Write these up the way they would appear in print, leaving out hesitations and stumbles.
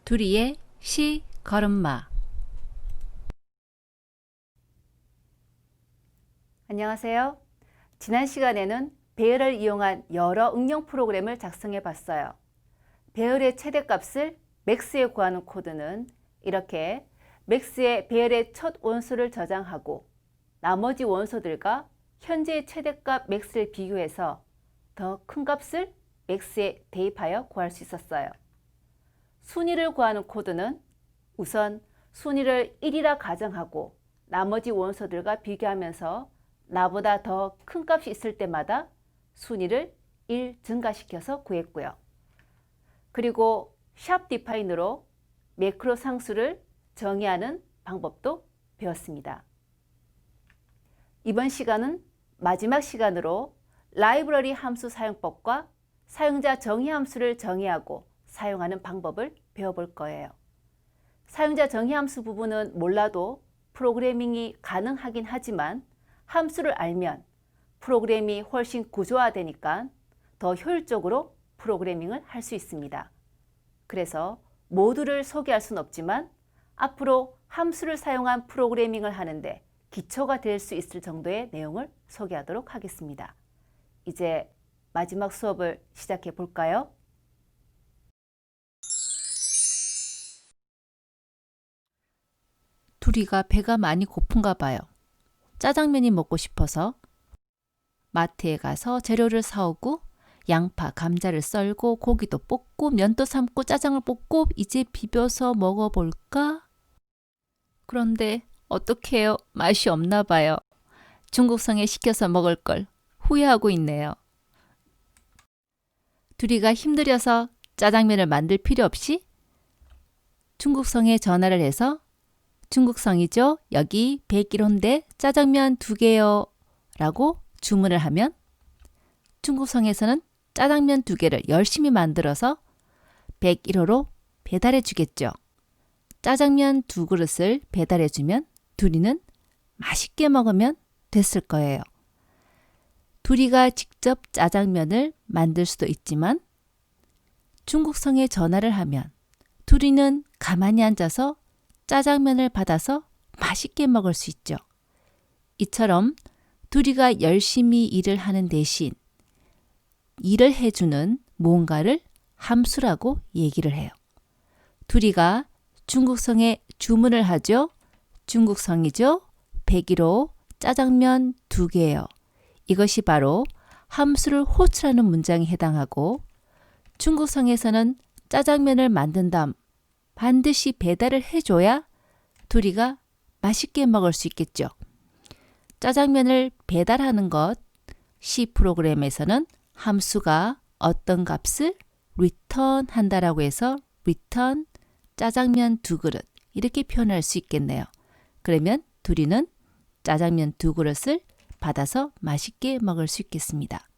둘이의 시 걸음마. 안녕하세요. 지난 시간에는 배열을 이용한 여러 응용 프로그램을 작성해 봤어요. 배열의 최대값을 맥스에 구하는 코드는 이렇게 맥스에 배열의 첫 원소를 저장하고 나머지 원소들과 현재의 최대값 맥스를 비교해서 더 큰 값을 맥스에 대입하여 구할 수 있었어요. 순위를 구하는 코드는 우선 순위를 1이라 가정하고 나머지 원소들과 비교하면서 나보다 더 큰 값이 있을 때마다 순위를 1 증가시켜서 구했고요. 그리고 샵 디파인으로 매크로 상수를 정의하는 방법도 배웠습니다. 이번 시간은 마지막 시간으로 라이브러리 함수 사용법과 사용자 정의 함수를 정의하고 사용하는 방법을 배워볼 거예요. 사용자 정의 함수 부분은 몰라도 프로그래밍이 가능하긴 하지만 함수를 알면 프로그램이 훨씬 구조화되니까 더 효율적으로 프로그래밍을 할 수 있습니다. 그래서 모두를 소개할 수는 없지만 앞으로 함수를 사용한 프로그래밍을 하는데 기초가 될 수 있을 정도의 내용을 소개하도록 하겠습니다. 이제 마지막 수업을 시작해 볼까요? 둘이가 배가 많이 고픈가 봐요. 짜장면이 먹고 싶어서 마트에 가서 재료를 사오고 양파, 감자를 썰고 고기도 볶고 면도 삶고 짜장을 볶고 이제 비벼서 먹어볼까? 그런데 어떡해요? 맛이 없나 봐요. 중국성에 시켜서 먹을 걸 후회하고 있네요. 둘이가 힘들여서 짜장면을 만들 필요 없이 중국성에 전화를 해서 중국성이죠? 여기 101호인데 짜장면 2개요 라고 주문을 하면 중국성에서는 짜장면 2개를 열심히 만들어서 101호로 배달해 주겠죠. 짜장면 2그릇을 배달해 주면 둘이는 맛있게 먹으면 됐을 거예요. 둘이가 직접 짜장면을 만들 수도 있지만 중국성에 전화를 하면 둘이는 가만히 앉아서 짜장면을 받아서 맛있게 먹을 수 있죠. 이처럼 둘이가 열심히 일을 하는 대신 일을 해주는 뭔가를 함수라고 얘기를 해요. 둘이가 중국성에 주문을 하죠. 중국성이죠. 101호 짜장면 2개요. 이것이 바로 함수를 호출하는 문장에 해당하고 중국성에서는 짜장면을 만든 다음 반드시 배달을 해줘야 둘이가 맛있게 먹을 수 있겠죠. 짜장면을 배달하는 것, C 프로그램에서는 함수가 어떤 값을 return 한다라고 해서 return 짜장면 2그릇 이렇게 표현할 수 있겠네요. 그러면 둘이는 짜장면 2그릇을 받아서 맛있게 먹을 수 있겠습니다.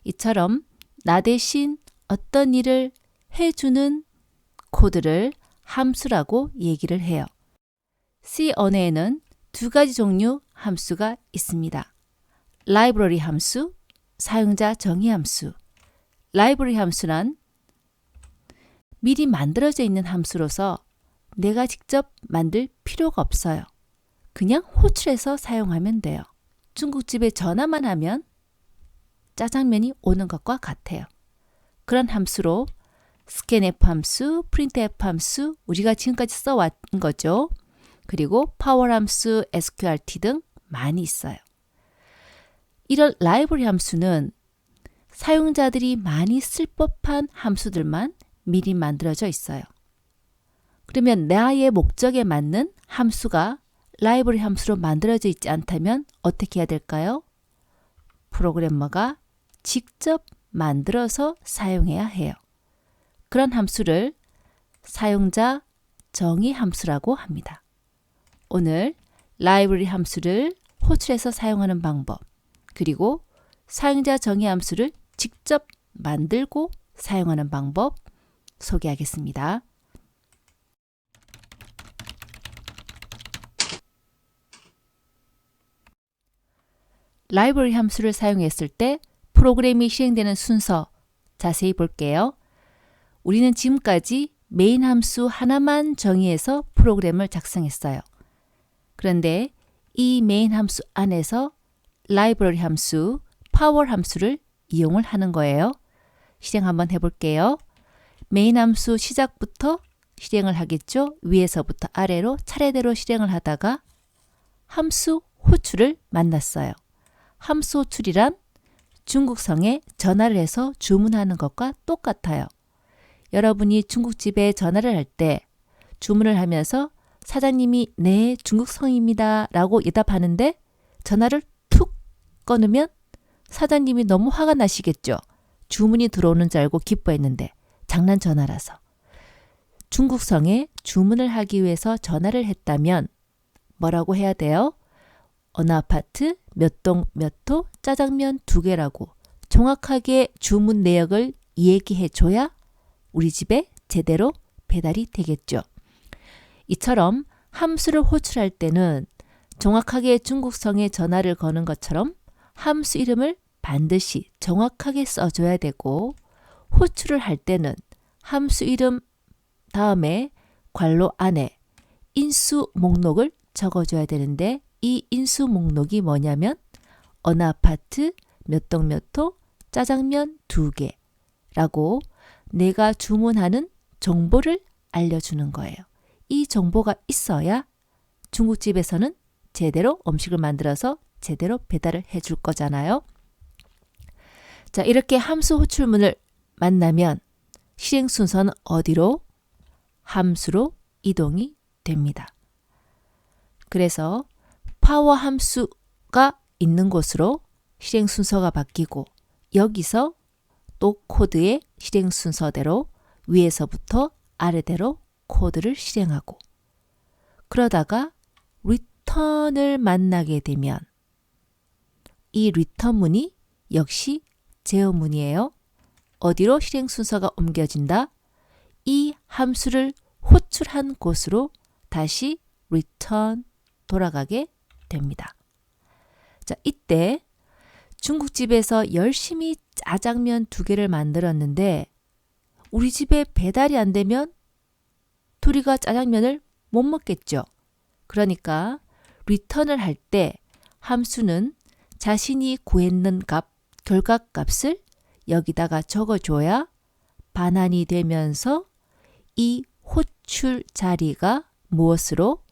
이처럼 나 대신 어떤 일을 해주는 코드를 함수라고 얘기를 해요. C 언어에는 두 가지 종류 함수가 있습니다. 라이브러리 함수, 사용자 정의 함수. 라이브러리 함수란 미리 만들어져 있는 함수로서 내가 직접 만들 필요가 없어요. 그냥 호출해서 사용하면 돼요. 중국집에 전화만 하면 짜장면이 오는 것과 같아요. 그런 함수로 scanf 함수, printf 함수 우리가 지금까지 써왔던 거죠. 그리고 파워 함수, sqrt 등 많이 있어요. 이런 라이브러리 함수는 사용자들이 많이 쓸 법한 함수들만 미리 만들어져 있어요. 그러면 나의 목적에 맞는 함수가 라이브러리 함수로 만들어져 있지 않다면 어떻게 해야 될까요? 프로그래머가 직접 만들어서 사용해야 해요. 그런 함수를 사용자 정의 함수라고 합니다. 오늘 라이브러리 함수를 호출해서 사용하는 방법, 그리고 사용자 정의 함수를 직접 만들고 사용하는 방법 소개하겠습니다. 라이브러리 함수를 사용했을 때 프로그램이 실행되는 순서 자세히 볼게요. 우리는 지금까지 메인 함수 하나만 정의해서 프로그램을 작성했어요. 그런데 이 메인 함수 안에서 라이브러리 함수, 파워 함수를 이용을 하는 거예요. 실행 한번 해볼게요. 메인 함수 시작부터 실행을 하겠죠. 위에서부터 아래로 차례대로 실행을 하다가 함수 호출을 만났어요. 함수 호출이란 중국성에 전화를 해서 주문하는 것과 똑같아요. 여러분이 중국집에 전화를 할 때 주문을 하면서 사장님이 네, 중국성입니다 라고 대답하는데 전화를 툭 꺼놓으면 사장님이 너무 화가 나시겠죠. 주문이 들어오는 줄 알고 기뻐했는데 장난 전화라서. 중국성에 주문을 하기 위해서 전화를 했다면 뭐라고 해야 돼요? 어느 아파트 몇 동 몇 호 짜장면 2개라고 정확하게 주문 내역을 얘기해 줘야 우리 집에 제대로 배달이 되겠죠. 이처럼 함수를 호출할 때는 정확하게 중국성에 전화를 거는 것처럼 함수 이름을 반드시 정확하게 써줘야 되고, 호출을 할 때는 함수 이름 다음에 괄호 안에 인수 목록을 적어줘야 되는데, 이 인수 목록이 뭐냐면 어느 아파트 몇 동 몇 호 짜장면 2개라고 내가 주문하는 정보를 알려주는 거예요. 이 정보가 있어야 중국집에서는 제대로 음식을 만들어서 제대로 배달을 해줄 거잖아요. 자, 이렇게 함수 호출문을 만나면 실행 순서는 어디로? 함수로 이동이 됩니다. 그래서 파워 함수가 있는 곳으로 실행 순서가 바뀌고, 여기서 또 코드의 실행 순서대로 위에서부터 아래대로 코드를 실행하고, 그러다가 return을 만나게 되면 이 return 문이 역시 제어문이에요. 어디로 실행 순서가 옮겨진다? 이 함수를 호출한 곳으로 다시 return 돌아가게 됩니다. 자, 이때 중국집에서 열심히 짜장면 2개를 만들었는데 우리 집에 배달이 안 되면 둘이가 짜장면을 못 먹겠죠. 그러니까 return을 할 때 함수는 자신이 구했는 결과값을 여기다가 적어줘야 반환이 되면서 이 호출 자리가 무엇으로?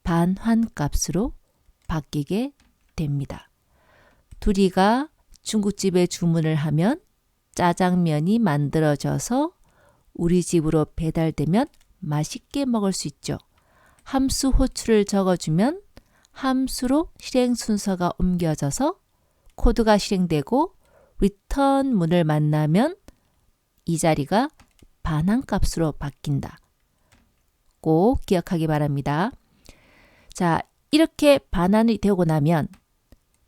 반환값으로 바뀌게 됩니다. 둘이가 중국집에 주문을 하면 짜장면이 만들어져서 우리 집으로 배달되면 맛있게 먹을 수 있죠. 함수 호출을 적어주면 함수로 실행 순서가 옮겨져서 코드가 실행되고 return 문을 만나면 이 자리가 반환값으로 바뀐다. 꼭 기억하기 바랍니다. 자, 이렇게 반환이 되고 나면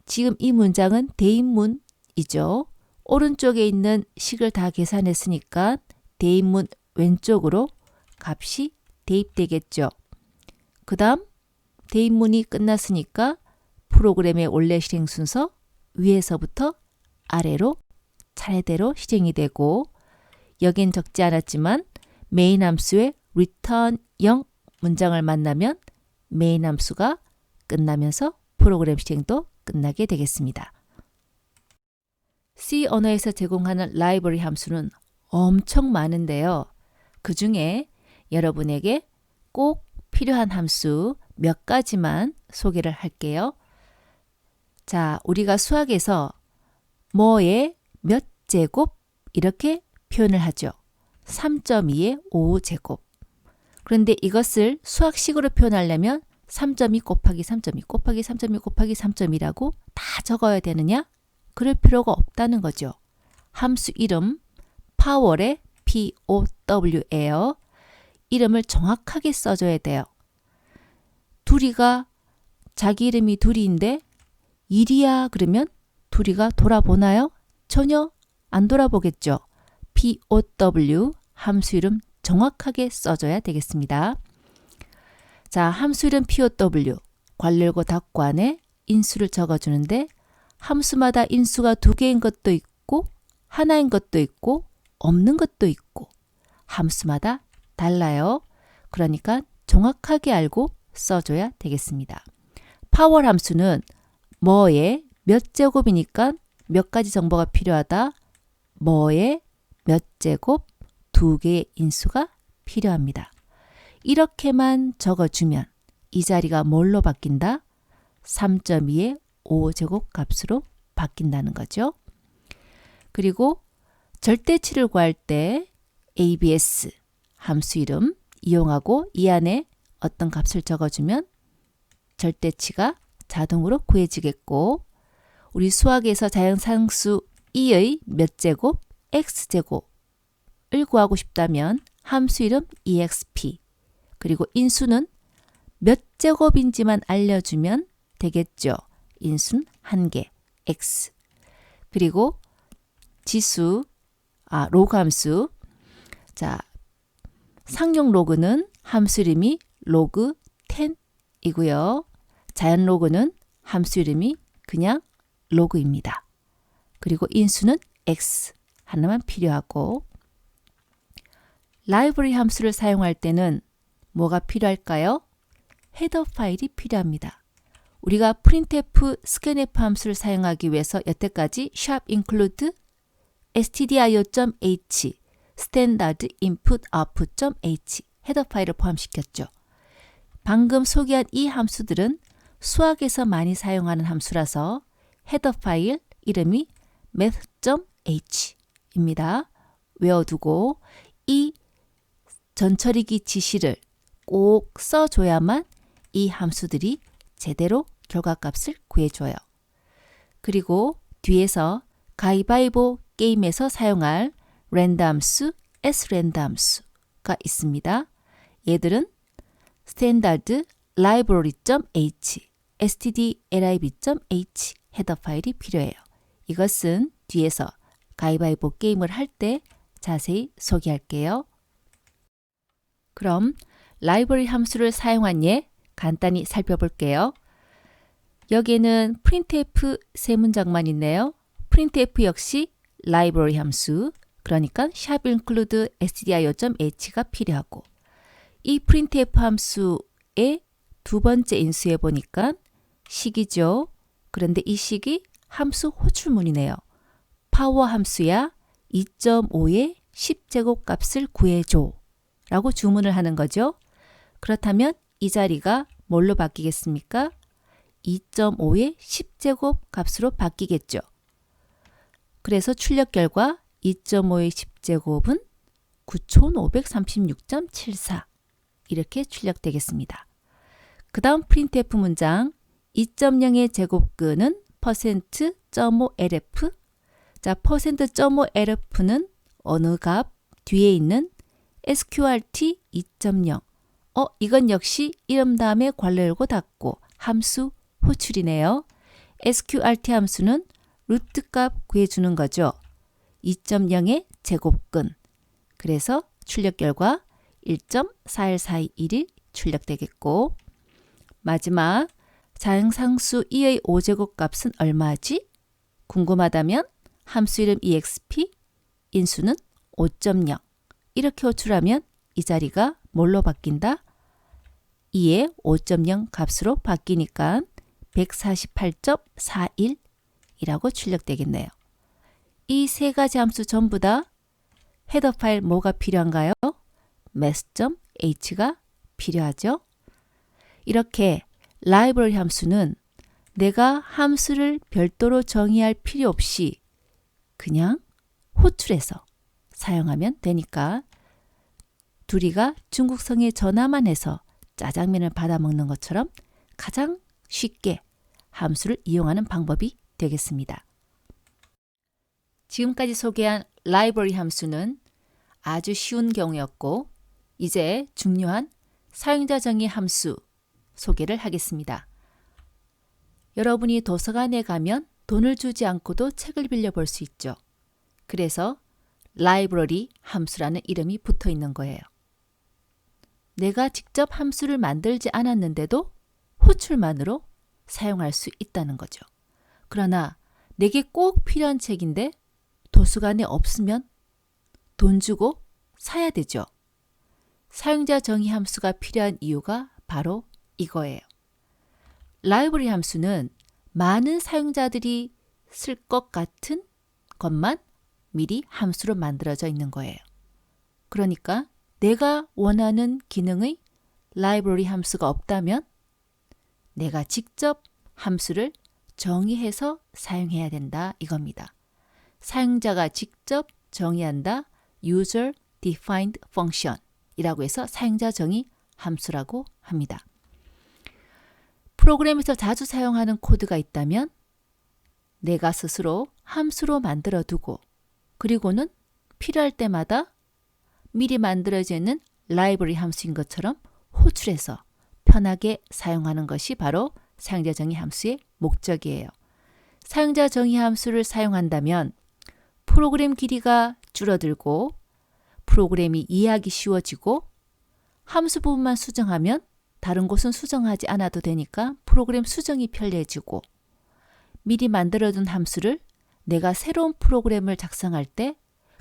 지금 이 문장은 대입문이죠. 오른쪽에 있는 식을 다 계산했으니까 대입문 왼쪽으로 값이 대입되겠죠. 그 다음 대입문이 끝났으니까 프로그램의 원래 실행 순서 위에서부터 아래로 차례대로 실행이 되고, 여긴 적지 않았지만 메인 함수의 return 0 문장을 만나면 메인 함수가 끝나면서 프로그램 실행도 끝나게 되겠습니다. C 언어에서 제공하는 라이브러리 함수는 엄청 많은데요. 그 중에 여러분에게 꼭 필요한 함수 몇 가지만 소개를 할게요. 자, 우리가 수학에서 뭐의 몇 제곱 이렇게 표현을 하죠. 3.2의 5제곱. 그런데 이것을 수학식으로 표현하려면 3.2 곱하기 3.2 곱하기 3.2 곱하기 3.2라고 다 적어야 되느냐? 그럴 필요가 없다는 거죠. 함수 이름 파워의 POW예요. 이름을 정확하게 써줘야 돼요. 둘이가 자기 이름이 둘이인데 일이야 그러면 둘이가 돌아보나요? 전혀 안 돌아보겠죠. POW 함수 이름 정확하게 써줘야 되겠습니다. 자, 함수 이름 POW 괄호 닫고 안에 인수를 적어주는데 함수마다 인수가 2개인 것도 있고 하나인 것도 있고 없는 것도 있고 함수마다 달라요. 그러니까 정확하게 알고 써줘야 되겠습니다. 파월 함수는 뭐의 몇 제곱이니까 몇 가지 정보가 필요하다. 뭐의 몇 제곱 두 개의 인수가 필요합니다. 이렇게만 적어주면 이 자리가 뭘로 바뀐다? 3.2의 5제곱 값으로 바뀐다는 거죠. 그리고 절대치를 구할 때 ABS 함수 이름 이용하고 이 안에 어떤 값을 적어주면 절대치가 자동으로 구해지겠고 우리 수학에서 자연상수 2의 몇 제곱 x제곱을 구하고 싶다면 함수 이름 exp 그리고 인수는 몇 제곱인지만 알려주면 되겠죠. 인수는 1개 x 그리고 지수 로그 함수 자 상용 로그는 함수 이름이 로그 10이고요. 자연 로그는 함수 이름이 그냥 로그입니다. 그리고 인수는 x 하나만 필요하고 라이브러리 함수를 사용할 때는 뭐가 필요할까요? 헤더 파일이 필요합니다. 우리가 printf, scanf 함수를 사용하기 위해서 여태까지 include stdio.h, standard input output.h 헤더 파일을 포함시켰죠. 방금 소개한 이 함수들은 수학에서 많이 사용하는 함수라서 헤더 파일 이름이 math.h입니다. 외워두고 이 전처리기 지시를 꼭 써줘야만 이 함수들이 제대로 결과값을 구해줘요. 그리고 뒤에서 가위바위보 게임에서 사용할 랜덤 함수, s랜덤 함수가 있습니다. 얘들은 standard library.h, stdlib.h 헤더 파일이 필요해요. 이것은 뒤에서 가위바위보 게임을 할 때 자세히 소개할게요. 그럼 라이브러리 함수를 사용한 예 간단히 살펴볼게요. 여기에는 printf 세 문장만 있네요. printf 역시 라이브러리 함수, 그러니까 include stdio.h가 필요하고 이 printf 함수의 두 번째 인수해 보니까 식이죠. 그런데 이 식이 함수 호출문이네요. 파워 함수야 2.5의 10제곱 값을 구해줘 라고 주문을 하는 거죠. 그렇다면 이 자리가 뭘로 바뀌겠습니까? 2.5의 10제곱 값으로 바뀌겠죠. 그래서 출력 결과 2.5의 10제곱은 9536.74 이렇게 출력되겠습니다. 그 다음 printf 문장 2.0의 제곱근은 %.5lf 자, %.5lf는 어느 값 뒤에 있는 sqrt 2.0 이건 역시 이름 다음에 괄호 열고 닫고 함수 호출이네요. sqrt 함수는 루트 값 구해주는 거죠. 2.0의 제곱근 그래서 출력 결과 1.41421이 출력되겠고 마지막 자연상수 2의 5제곱 값은 얼마지? 궁금하다면 함수 이름 exp, 인수는 5.0 이렇게 호출하면 이 자리가 뭘로 바뀐다? 2의 5.0 값으로 바뀌니까 148.41이라고 출력되겠네요. 이 세 가지 함수 전부 다 헤더 파일 뭐가 필요한가요? math.h가 필요하죠. 이렇게 라이브러리 함수는 내가 함수를 별도로 정의할 필요 없이 그냥 호출해서 사용하면 되니까 둘이가 중국성에 전화만 해서 짜장면을 받아 먹는 것처럼 가장 쉽게 함수를 이용하는 방법이 되겠습니다. 지금까지 소개한 라이브러리 함수는 아주 쉬운 경우였고 이제 중요한 사용자 정의 함수 소개를 하겠습니다. 여러분이 도서관에 가면 돈을 주지 않고도 책을 빌려볼 수 있죠. 그래서 라이브러리 함수라는 이름이 붙어 있는 거예요. 내가 직접 함수를 만들지 않았는데도 호출만으로 사용할 수 있다는 거죠. 그러나 내게 꼭 필요한 책인데 도서관에 없으면 돈 주고 사야 되죠. 사용자 정의 함수가 필요한 이유가 바로 이거예요. 라이브러리 함수는 많은 사용자들이 쓸 것 같은 것만 미리 함수로 만들어져 있는 거예요. 그러니까 내가 원하는 기능의 라이브러리 함수가 없다면 내가 직접 함수를 정의해서 사용해야 된다 이겁니다. 사용자가 직접 정의한다 User Defined Function 이라고 해서 사용자 정의 함수라고 합니다. 프로그램에서 자주 사용하는 코드가 있다면 내가 스스로 함수로 만들어 두고 그리고는 필요할 때마다 미리 만들어져 있는 라이브러리 함수인 것처럼 호출해서 편하게 사용하는 것이 바로 사용자 정의 함수의 목적이에요. 사용자 정의 함수를 사용한다면 프로그램 길이가 줄어들고 프로그램이 이해하기 쉬워지고 함수 부분만 수정하면 다른 곳은 수정하지 않아도 되니까 프로그램 수정이 편리해지고 미리 만들어둔 함수를 내가 새로운 프로그램을 작성할 때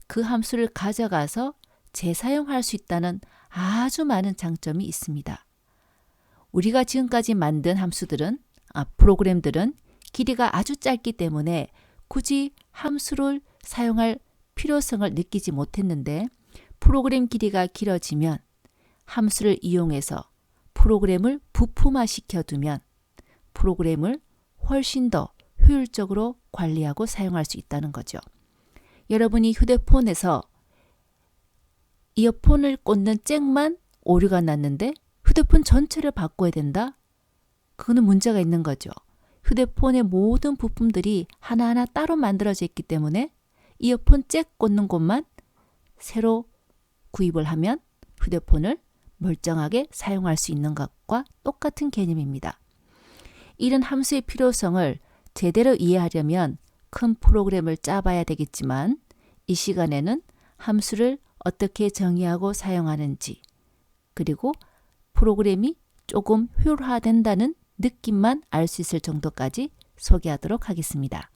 그 함수를 가져가서 재사용할 수 있다는 아주 많은 장점이 있습니다. 우리가 지금까지 만든 프로그램들은 길이가 아주 짧기 때문에 굳이 함수를 사용할 필요성을 느끼지 못했는데 프로그램 길이가 길어지면 함수를 이용해서 프로그램을 부품화시켜 두면 프로그램을 훨씬 더 효율적으로 관리하고 사용할 수 있다는 거죠. 여러분이 휴대폰에서 이어폰을 꽂는 잭만 오류가 났는데 휴대폰 전체를 바꿔야 된다? 그거는 문제가 있는 거죠. 휴대폰의 모든 부품들이 하나하나 따로 만들어져 있기 때문에 이어폰 잭 꽂는 곳만 새로 구입을 하면 휴대폰을 멀쩡하게 사용할 수 있는 것과 똑같은 개념입니다. 이런 함수의 필요성을 제대로 이해하려면 큰 프로그램을 짜봐야 되겠지만 이 시간에는 함수를 어떻게 정의하고 사용하는지 그리고 프로그램이 조금 효율화된다는 느낌만 알 수 있을 정도까지 소개하도록 하겠습니다.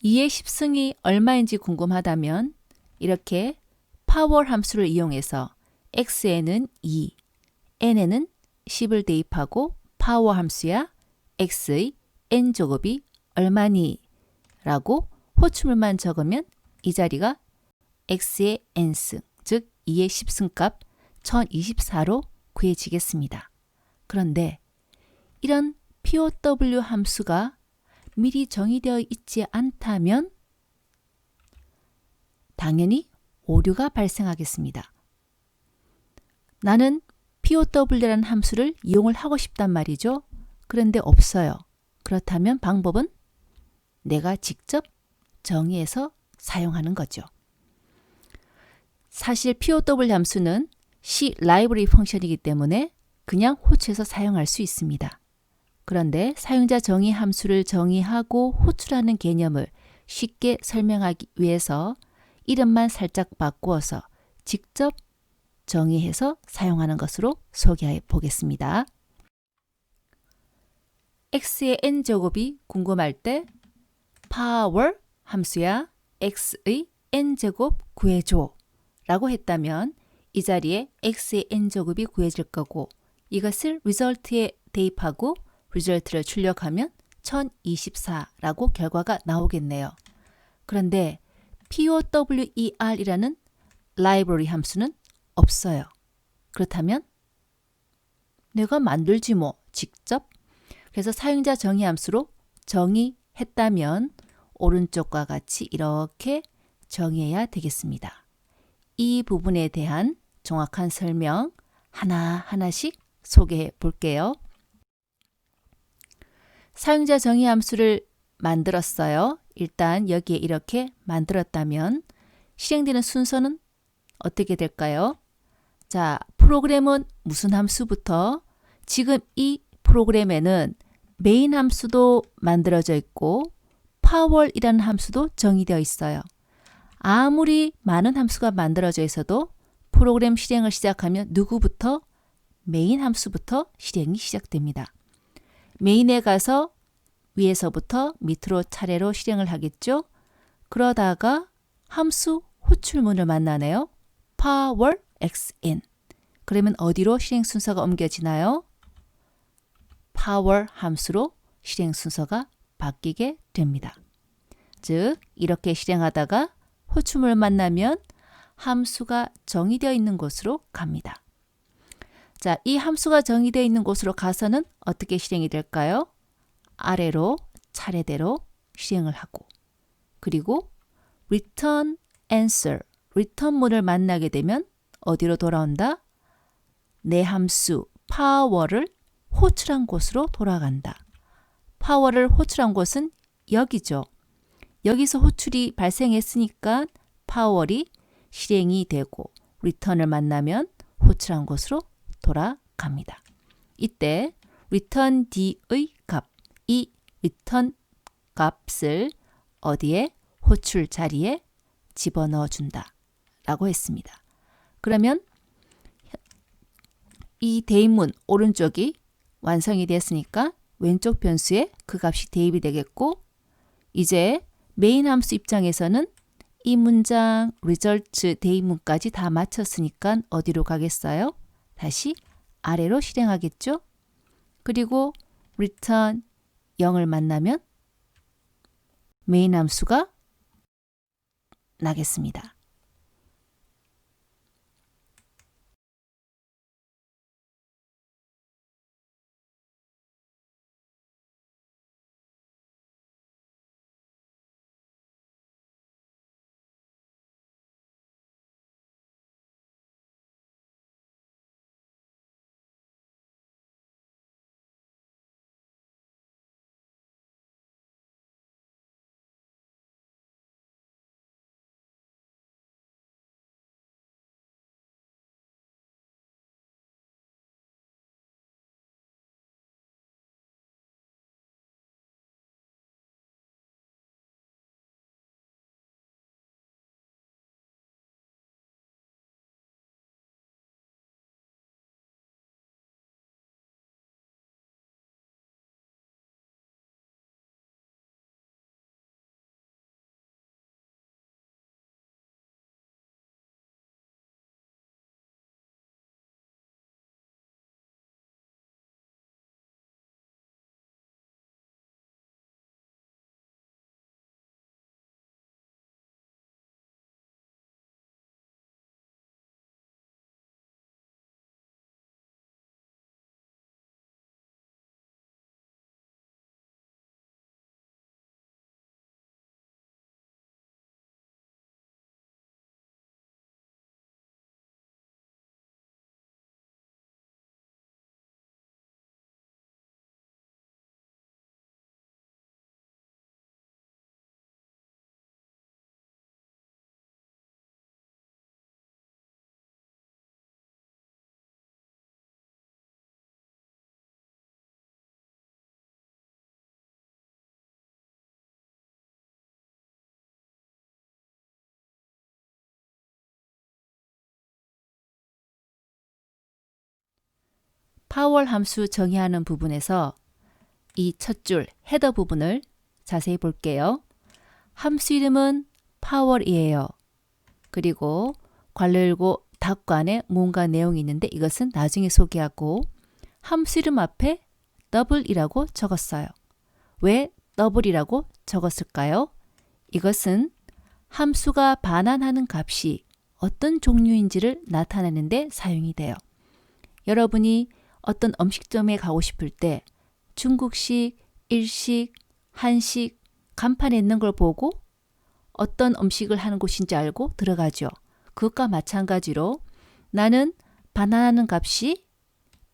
2의 10승이 얼마인지 궁금하다면 이렇게 파워 함수를 이용해서 x에는 2, n에는 10을 대입하고 파워 함수야 x의 n제곱이 얼마니? 라고 호출물만 적으면 이 자리가 x의 n승, 즉 2의 10승값 1024로 구해지겠습니다. 그런데 이런 POW 함수가 미리 정의되어 있지 않다면 당연히 오류가 발생하겠습니다. 나는 POW라는 함수를 이용을 하고 싶단 말이죠. 그런데 없어요. 그렇다면 방법은 내가 직접 정의해서 사용하는 거죠. 사실 POW 함수는 C 라이브러리 펑션이기 때문에 그냥 호출해서 사용할 수 있습니다. 그런데 사용자 정의 함수를 정의하고 호출하는 개념을 쉽게 설명하기 위해서 이름만 살짝 바꾸어서 직접 정의해서 사용하는 것으로 소개해 보겠습니다. x의 n제곱이 궁금할 때 power 함수야 x의 n제곱 구해줘 라고 했다면 이 자리에 x의 n제곱이 구해질 거고 이것을 result에 대입하고 result를 출력하면 1024라고 결과가 나오겠네요. 그런데 POWER이라는 라이브러리 함수는 없어요. 그렇다면 내가 만들지 뭐 직접. 그래서 사용자 정의 함수로 정의했다면 오른쪽과 같이 이렇게 정의해야 되겠습니다. 이 부분에 대한 정확한 설명 하나하나씩 소개해 볼게요. 사용자 정의 함수를 만들었어요. 일단 여기에 이렇게 만들었다면 실행되는 순서는 어떻게 될까요? 자, 프로그램은 무슨 함수부터 지금 이 프로그램에는 메인 함수도 만들어져 있고 power이라는 함수도 정의되어 있어요. 아무리 많은 함수가 만들어져 있어도 프로그램 실행을 시작하면 누구부터? 메인 함수부터 실행이 시작됩니다. 메인에 가서 위에서부터 밑으로 차례로 실행을 하겠죠. 그러다가 함수 호출문을 만나네요. power xn. 그러면 어디로 실행 순서가 옮겨지나요? power 함수로 실행 순서가 바뀌게 됩니다. 즉 이렇게 실행하다가 호출문을 만나면 함수가 정의되어 있는 곳으로 갑니다. 자, 이 함수가 정의되어 있는 곳으로 가서는 어떻게 실행이 될까요? 아래로 차례대로 실행을 하고 그리고 return answer, return문을 만나게 되면 어디로 돌아온다? 내 함수 power를 호출한 곳으로 돌아간다. power를 호출한 곳은 여기죠. 여기서 호출이 발생했으니까 power이 실행이 되고 return을 만나면 호출한 곳으로 돌아갑니다. 이때 return d의 값, 이 return 값을 어디에? 호출 자리에 집어넣어 준다 라고 했습니다. 그러면 이 대입문 오른쪽이 완성이 됐으니까 왼쪽 변수에 그 값이 대입이 되겠고 이제 메인 함수 입장에서는 이 문장 result 대입문까지 다 마쳤으니까 어디로 가겠어요? 다시 아래로 실행하겠죠? 그리고 return 0을 만나면 메인 함수가 나겠습니다. 파월 함수 정의하는 부분에서 이 첫 줄 헤더 부분을 자세히 볼게요. 함수 이름은 파월이에요. 그리고 괄호 열고 닫고 안에 뭔가 내용이 있는데 이것은 나중에 소개하고 함수 이름 앞에 더블이라고 적었어요. 왜 더블이라고 적었을까요? 이것은 함수가 반환하는 값이 어떤 종류인지를 나타내는 데 사용이 돼요. 여러분이 어떤 음식점에 가고 싶을 때 중국식, 일식, 한식 간판에 있는 걸 보고 어떤 음식을 하는 곳인지 알고 들어가죠. 그것과 마찬가지로 나는 반환하는 값이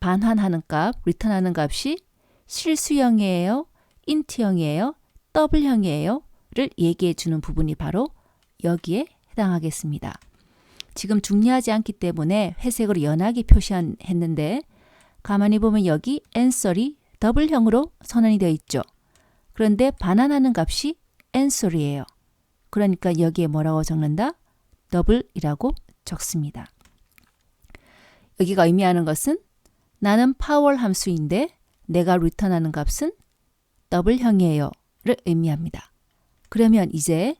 반환하는 값, 리턴하는 값이 실수형이에요, 인트형이에요, 더블형이에요 를 얘기해 주는 부분이 바로 여기에 해당하겠습니다. 지금 중요하지 않기 때문에 회색으로 연하게 표시했는데 가만히 보면 여기 answer이 더블형으로 선언이 되어 있죠. 그런데 반환하는 값이 answer이에요. 그러니까 여기에 뭐라고 적는다? 더블이라고 적습니다. 여기가 의미하는 것은 나는 파월 함수인데 내가 리턴하는 값은 더블형이에요 를 의미합니다. 그러면 이제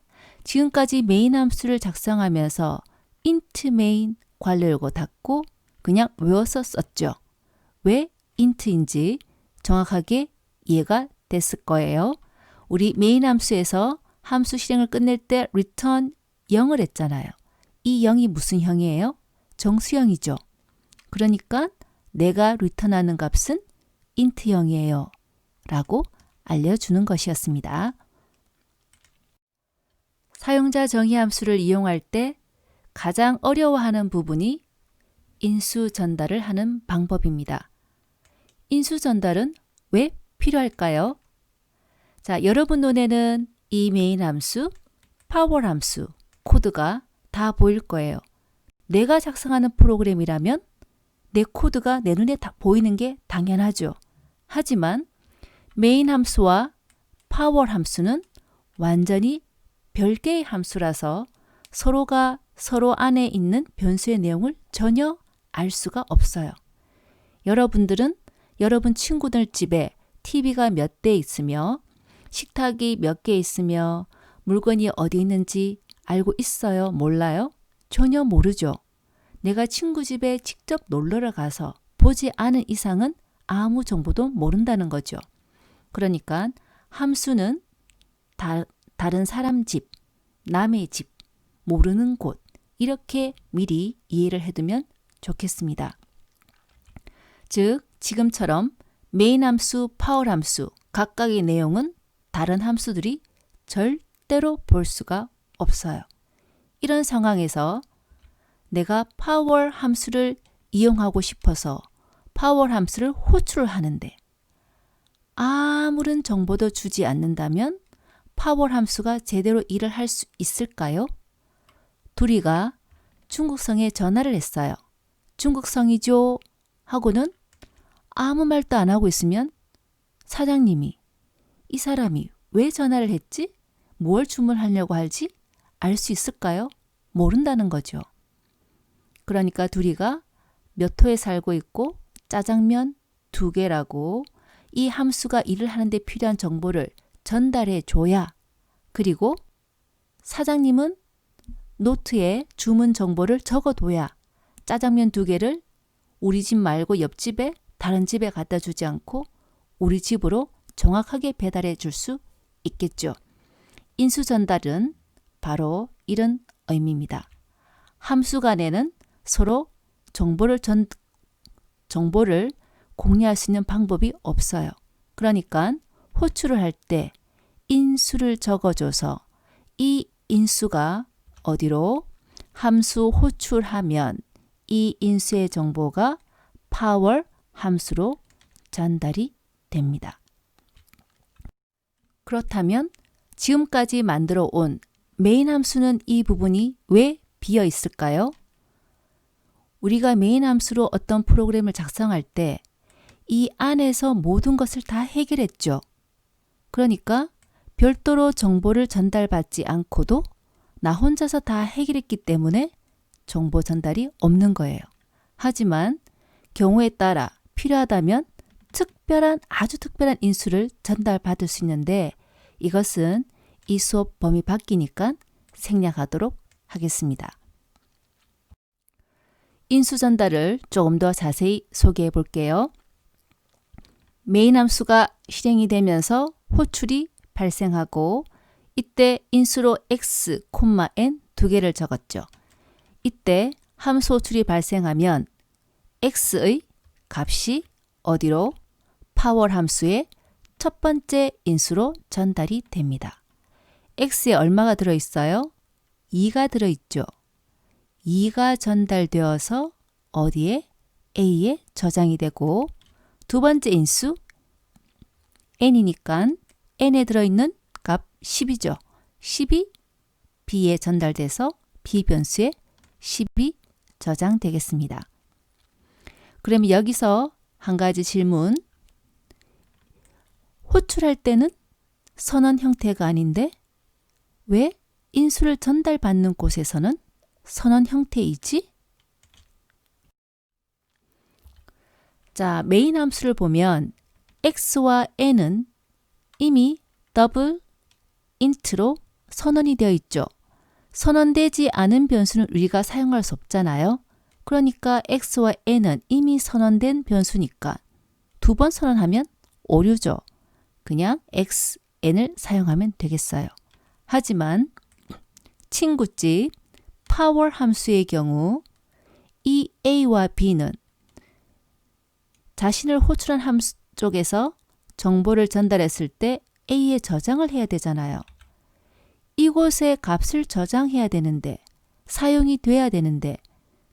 지금까지 메인 함수를 작성하면서 int main 괄호 열고 닫고 그냥 외워서 썼죠. 왜 int인지 정확하게 이해가 됐을 거예요. 우리 메인 함수에서 함수 실행을 끝낼 때 return 0을 했잖아요. 이 0이 무슨 형이에요? 정수형이죠. 그러니까 내가 리턴하는 값은 int형이에요 라고 알려주는 것이었습니다. 사용자 정의 함수를 이용할 때 가장 어려워하는 부분이 인수 전달을 하는 방법입니다. 인수 전달은 왜 필요할까요? 자, 여러분 눈에는 이 메인 함수, 파워 함수, 코드가 다 보일 거예요. 내가 작성하는 프로그램이라면 내 코드가 내 눈에 다 보이는 게 당연하죠. 하지만 메인 함수와 파워 함수는 완전히 별개의 함수라서 서로가 서로 안에 있는 변수의 내용을 전혀 알 수가 없어요. 여러분들은 여러분 친구들 집에 TV가 몇 대 있으며 식탁이 몇 개 있으며 물건이 어디 있는지 알고 있어요? 몰라요? 전혀 모르죠. 내가 친구 집에 직접 놀러 가서 보지 않은 이상은 아무 정보도 모른다는 거죠. 그러니까 함수는 다른 사람 집, 남의 집, 모르는 곳 이렇게 미리 이해를 해두면 좋겠습니다. 즉 지금처럼 메인 함수, 파워 함수 각각의 내용은 다른 함수들이 절대로 볼 수가 없어요. 이런 상황에서 내가 파워 함수를 이용하고 싶어서 파워 함수를 호출을 하는데 아무런 정보도 주지 않는다면 파워 함수가 제대로 일을 할 수 있을까요? 둘이가 중국성에 전화를 했어요. 중국성이죠? 하고는 아무 말도 안 하고 있으면 사장님이 이 사람이 왜 전화를 했지? 뭘 주문하려고 할지 알 수 있을까요? 모른다는 거죠. 그러니까 둘이가 몇 호에 살고 있고 짜장면 2개라고 이 함수가 일을 하는데 필요한 정보를 전달해 줘야 그리고 사장님은 노트에 주문 정보를 적어둬야 짜장면 2개를 우리 집 말고 옆집에 다른 집에 갖다 주지 않고 우리 집으로 정확하게 배달해 줄 수 있겠죠. 인수 전달은 바로 이런 의미입니다. 함수 간에는 서로 정보를 공유할 수 있는 방법이 없어요. 그러니까 호출을 할 때 인수를 적어줘서 이 인수가 어디로 함수 호출하면 이 인수의 정보가 파워 함수로 전달이 됩니다. 그렇다면 지금까지 만들어 온 메인 함수는 이 부분이 왜 비어 있을까요? 우리가 메인 함수로 어떤 프로그램을 작성할 때 이 안에서 모든 것을 다 해결했죠. 그러니까 별도로 정보를 전달받지 않고도 나 혼자서 다 해결했기 때문에 정보 전달이 없는 거예요. 하지만 경우에 따라 필요하다면 아주 특별한 인수를 전달받을 수 있는데 이것은 이 수업 범위 바뀌니까 생략하도록 하겠습니다. 인수 전달을 조금 더 자세히 소개해 볼게요. 메인 함수가 실행이 되면서 호출이 발생하고 이때 인수로 x, n 2개를 적었죠. 이때 함수 호출이 발생하면 x의 값이 어디로? 파워 함수의 첫 번째 인수로 전달이 됩니다. x에 얼마가 들어있어요? 2가 들어있죠. 2가 전달되어서 어디에? a에 저장이 되고 두 번째 인수 n이니까 n에 들어있는 값 10이죠. 10이 b에 전달돼서 b 변수에 10이 저장되겠습니다. 그러면 여기서 한 가지 질문. 호출할 때는 선언 형태가 아닌데 왜 인수를 전달받는 곳에서는 선언 형태이지? 자, 메인 함수를 보면 x와 n은 이미 더블 int로 선언이 되어 있죠. 선언되지 않은 변수는 우리가 사용할 수 없잖아요. 그러니까 x와 n은 이미 선언된 변수니까 두 번 선언하면 오류죠. 그냥 x, n을 사용하면 되겠어요. 하지만 친구집 파워 함수의 경우 이 a와 b는 자신을 호출한 함수 쪽에서 정보를 전달했을 때 a에 저장을 해야 되잖아요. 이곳에 값을 저장해야 되는데 사용이 돼야 되는데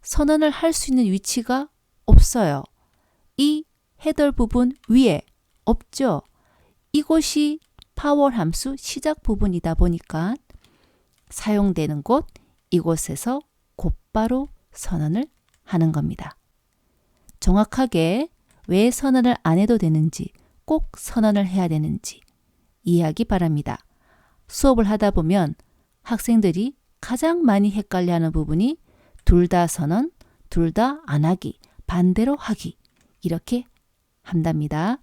선언을 할 수 있는 위치가 없어요. 이 헤더 부분 위에 없죠. 이곳이 파워 함수 시작 부분이다 보니까 사용되는 곳 이곳에서 곧바로 선언을 하는 겁니다. 정확하게 왜 선언을 안 해도 되는지 꼭 선언을 해야 되는지 이해하기 바랍니다. 수업을 하다 보면 학생들이 가장 많이 헷갈려하는 부분이 둘 다 선언, 둘 다 안 하기, 반대로 하기 이렇게 한답니다.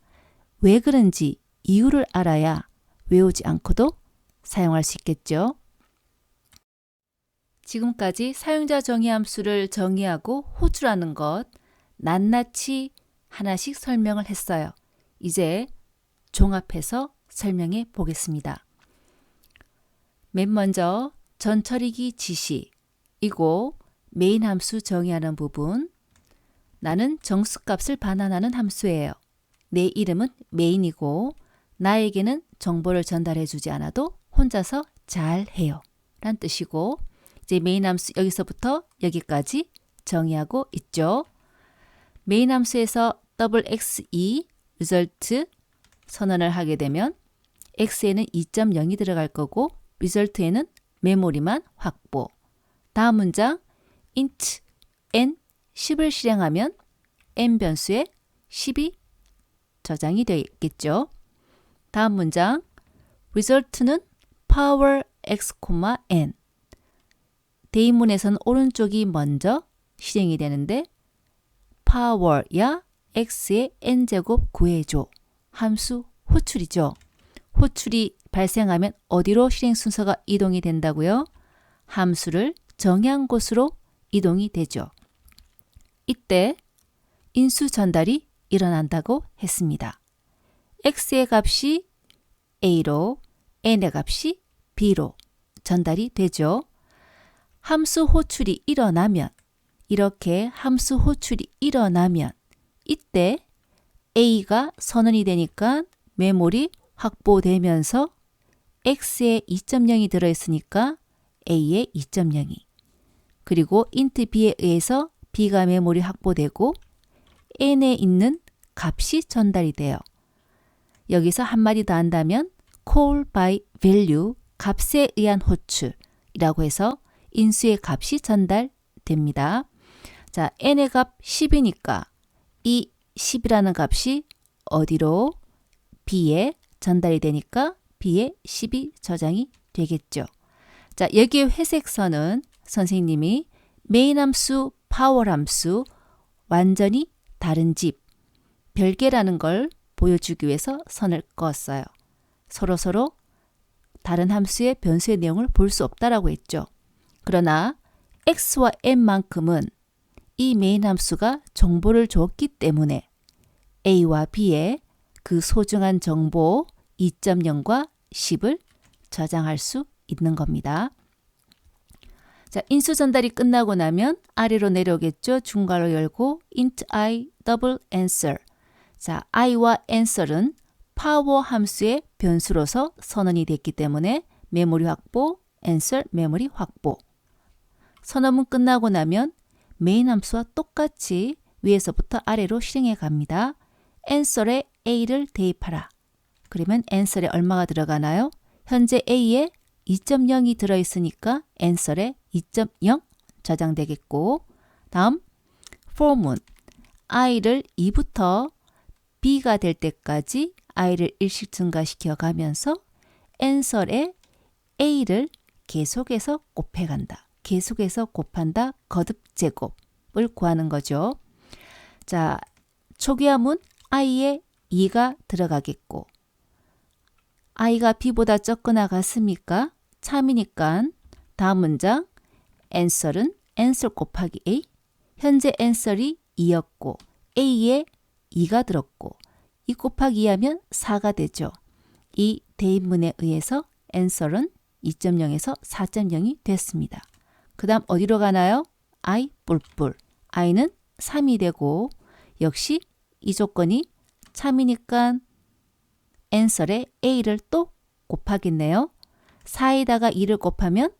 왜 그런지 이유를 알아야 외우지 않고도 사용할 수 있겠죠. 지금까지 사용자 정의 함수를 정의하고 호출하는 것 낱낱이 하나씩 설명을 했어요. 이제 종합해서 설명해 보겠습니다. 맨 먼저 전처리기 지시이고 메인 함수 정의하는 부분 나는 정수값을 반환하는 함수예요. 내 이름은 메인이고 나에게는 정보를 전달해 주지 않아도 혼자서 잘 해요. 란 뜻이고 이제 메인 함수 여기서부터 여기까지 정의하고 있죠. 메인 함수에서 XE result 선언을 하게 되면 x에는 2.0이 들어갈 거고 result에는 메모리만 확보. 다음 문장 int n 10을 실행하면 n 변수에 10이 저장이 되어 있겠죠. 다음 문장 result는 power x, n 대인문에서는 오른쪽이 먼저 실행이 되는데 power야 x의 n제곱 구해줘 함수 호출이죠. 호출이 발생하면 어디로 실행 순서가 이동이 된다고요? 함수를 정의한 곳으로 이동이 되죠. 이때 인수 전달이 일어난다고 했습니다. x의 값이 a로 n의 값이 b로 전달이 되죠. 함수 호출이 일어나면 이렇게 함수 호출이 일어나면 이때 a가 선언이 되니까 메모리 확보되면서 x에 2.0이 들어있으니까 a에 2.0이 그리고 int b에 의해서 b가 메모리 확보되고 n에 있는 값이 전달이 돼요. 여기서 한마디 더 한다면 call by value 값에 의한 호출이라고 해서 인수의 값이 전달됩니다. 자, n의 값 10이니까 이 10이라는 값이 어디로? b에 전달이 되니까 b에 10이 저장이 되겠죠. 자, 여기에 회색 선은 선생님이 메인 함수, 파워 함수 완전히 다른 집, 별개라는 걸 보여주기 위해서 선을 그었어요. 서로 다른 함수의 변수의 내용을 볼 수 없다라고 했죠. 그러나 x와 n만큼은 이 메인 함수가 정보를 줬기 때문에 a와 b에 그 소중한 정보 2.0과 10을 저장할 수 있는 겁니다. 자, 인수 전달이 끝나고 나면 아래로 내려오겠죠. 중괄호 열고 int I double answer. 자, i와 answer은 파워 함수의 변수로서 선언이 됐기 때문에 메모리 확보, answer 메모리 확보. 선언문 끝나고 나면 메인 함수와 똑같이 위에서부터 아래로 실행해 갑니다. answer에 a를 대입하라. 그러면 answer에 얼마가 들어가나요? 현재 a에 2.0이 들어있으니까 answer에 2.0 저장되겠고 다음 form은 i를 2부터 b가 될 때까지 i를 1씩 증가시켜 가면서 answer에 a를 계속해서 곱해간다. 계속해서 곱한다. 거듭 제곱을 구하는 거죠. 자, 초기화문 i에 2가 들어가겠고 i가 b보다 적거나 같습니까? 참이니까 다음 문장 answer은 answer 곱하기 a. 현재 answer이 2였고 a에 2가 들었고 2 곱하기 2하면 4가 되죠. 이 대입문에 의해서 answer은 2.0에서 4.0이 됐습니다. 그 다음 어디로 가나요? I 뿔뿔. I는 3이 되고 역시 이 조건이 참이니까 answer에 A를 또 곱하겠네요. 4에다가 2를 곱하면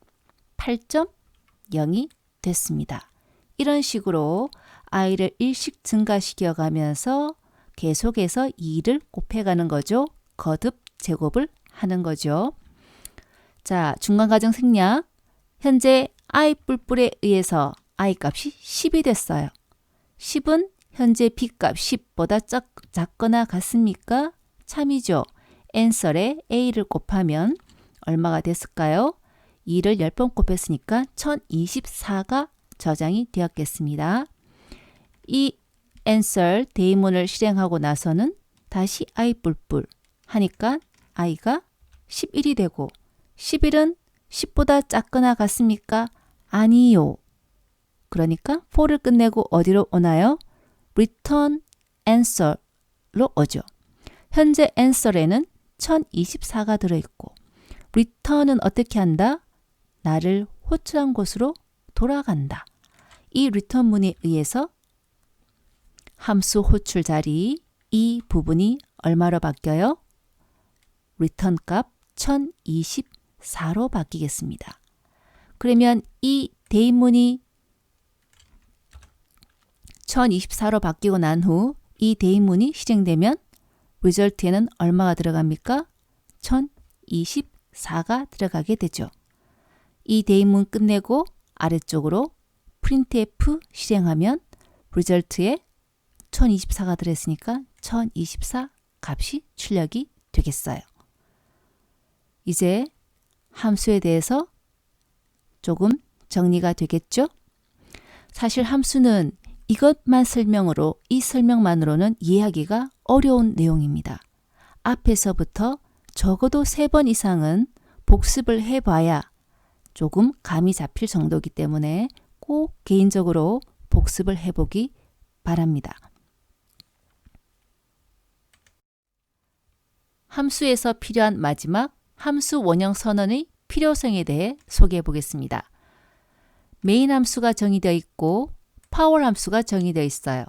8.0이 됐습니다. 이런 식으로 I를 일씩 증가시켜 가면서 계속해서 2를 곱해가는 거죠. 거듭 제곱을 하는 거죠. 자, 중간과정 생략. 현재 I 뿔뿔에 의해서 I 값이 10이 됐어요. 10은 현재 B 값 10보다 작거나 같습니까? 참이죠. answer에 A를 곱하면 얼마가 됐을까요? 2를 10번 곱했으니까 1024가 저장이 되었겠습니다. 이 answer 대입문을 실행하고 나서는 다시 I 뿔뿔 하니까 I가 11이 되고 11은 10보다 작거나 같습니까? 아니요. 그러니까 for를 끝내고 어디로 오나요? return answer로 오죠. 현재 answer에는 1024가 들어있고 return은 어떻게 한다? 나를 호출한 곳으로 돌아간다. 이 return 문에 의해서 함수 호출 자리 이 부분이 얼마로 바뀌어요? return 값 1024로 바뀌겠습니다. 그러면 이 대입문이 1024로 바뀌고 난 후 이 대입문이 실행되면 result에는 얼마가 들어갑니까? 1024가 들어가게 되죠. 이 대입문 끝내고 아래쪽으로 printf 실행하면 result에 1024가 들어있으니까 1024 값이 출력이 되겠어요. 이제 함수에 대해서 조금 정리가 되겠죠? 사실 함수는 이것만 설명으로 이 설명만으로는 이해하기가 어려운 내용입니다. 앞에서부터 적어도 3번 이상은 복습을 해봐야 조금 감이 잡힐 정도이기 때문에 꼭 개인적으로 복습을 해보기 바랍니다. 함수에서 필요한 마지막 함수 원형 선언의 필요성에 대해 소개해 보겠습니다. 메인 함수가 정의되어 있고 파워 함수가 정의되어 있어요.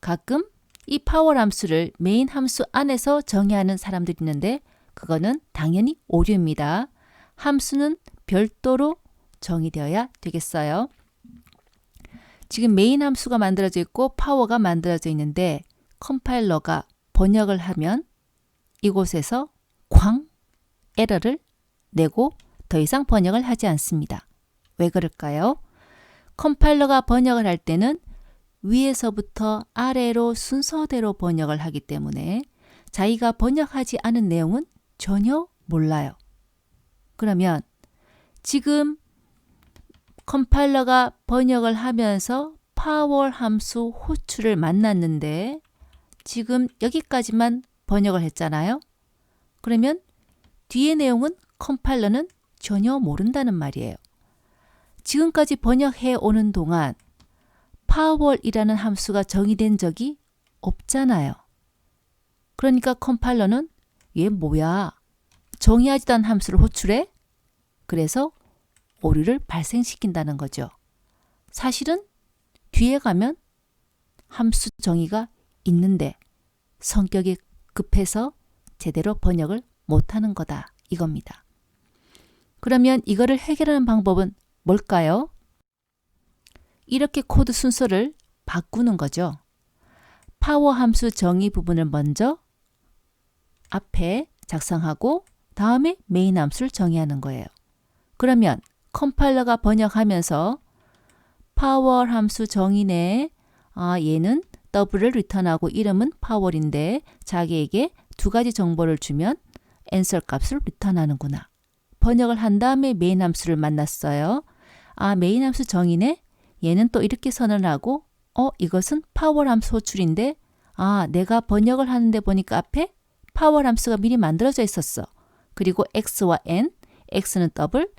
가끔 이 파워 함수를 메인 함수 안에서 정의하는 사람들이 있는데 그거는 당연히 오류입니다. 함수는 별도로 정의되어야 되겠어요. 지금 메인 함수가 만들어져 있고 파워가 만들어져 있는데 컴파일러가 번역을 하면 이곳에서 쾅 에러를 내고 더 이상 번역을 하지 않습니다. 왜 그럴까요? 컴파일러가 번역을 할 때는 위에서부터 아래로 순서대로 번역을 하기 때문에 자기가 번역하지 않은 내용은 전혀 몰라요. 그러면 지금 컴파일러가 번역을 하면서 파워 함수 호출을 만났는데 지금 여기까지만 번역을 했잖아요. 그러면 뒤의 내용은 컴파일러는 전혀 모른다는 말이에요. 지금까지 번역해 오는 동안 파워이라는 함수가 정의된 적이 없잖아요. 그러니까 컴파일러는 얘 뭐야? 정의하지도 않은 함수를 호출해? 그래서 오류를 발생시킨다는 거죠. 사실은 뒤에 가면 함수 정의가 있는데 성격이 급해서 제대로 번역을 못하는 거다 이겁니다. 그러면 이거를 해결하는 방법은 뭘까요? 이렇게 코드 순서를 바꾸는 거죠. 파워 함수 정의 부분을 먼저 앞에 작성하고 다음에 메인 함수를 정의하는 거예요. 그러면 컴파일러가 번역하면서 파워 함수 정의 내에 얘는 더블을 리턴하고 이름은 파워인데 자기에게 2가지 정보를 주면 answer 값을 리턴하는구나. 번역을 한 다음에 메인 함수를 만났어요. 메인 함수 정의네. 얘는 또 이렇게 선언하고 이것은 파워 함수 호출인데 내가 번역을 하는데 보니까 앞에 파워 함수가 미리 만들어져 있었어. 그리고 x와 n, x는 더블,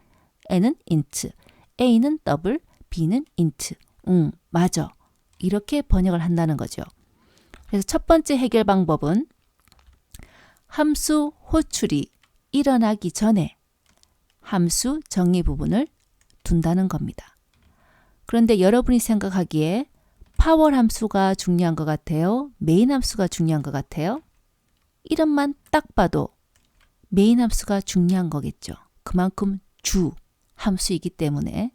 n은 int, a는 더블, b는 int. 맞아. 이렇게 번역을 한다는 거죠. 그래서 첫 번째 해결 방법은 함수 호출이 일어나기 전에 함수 정의 부분을 둔다는 겁니다. 그런데 여러분이 생각하기에 파월 함수가 중요한 것 같아요? 메인 함수가 중요한 것 같아요? 이름만 딱 봐도 메인 함수가 중요한 거겠죠. 그만큼 주 함수이기 때문에.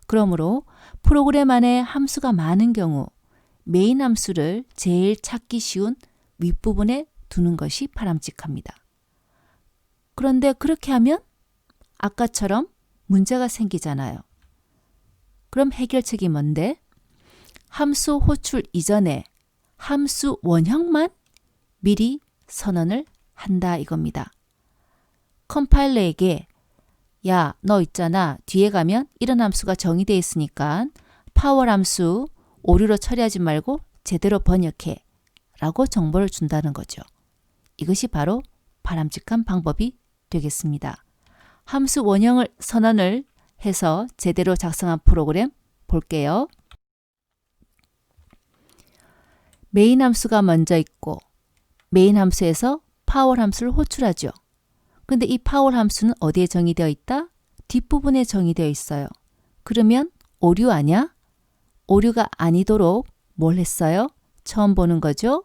그러므로 프로그램 안에 함수가 많은 경우 메인 함수를 제일 찾기 쉬운 윗부분에 두는 것이 바람직합니다. 그런데 그렇게 하면 아까처럼 문제가 생기잖아요. 그럼 해결책이 뭔데? 함수 호출 이전에 함수 원형만 미리 선언을 한다 이겁니다. 컴파일러에게 야, 너 있잖아. 뒤에 가면 이런 함수가 정의되어 있으니까 파월 함수 오류로 처리하지 말고 제대로 번역해 라고 정보를 준다는 거죠. 이것이 바로 바람직한 방법이 되겠습니다. 함수 원형을 선언을 해서 제대로 작성한 프로그램 볼게요. 메인 함수가 먼저 있고 메인 함수에서 파월 함수를 호출하죠. 근데 이 파월 함수는 어디에 정의되어 있다? 뒷부분에 정의되어 있어요. 그러면 오류 아니야? 오류가 아니도록 뭘 했어요? 처음 보는 거죠?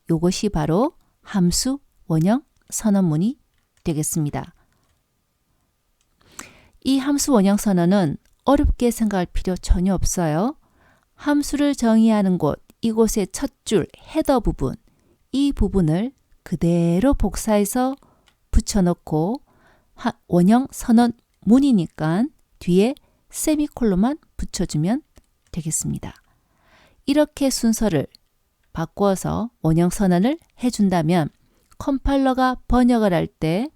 이것이 바로 함수 원형 선언문이 되겠습니다. 이 함수 원형 선언은 어렵게 생각할 필요 전혀 없어요. 함수를 정의하는 곳, 이곳의 첫 줄 헤더 부분, 이 부분을 그대로 복사해서 붙여넣고 원형 선언문이니까 뒤에 세미콜론만 붙여주면 되겠습니다. 이렇게 순서를 바꿔서 원형 선언을 해준다면 컴파일러가 번역을 할 때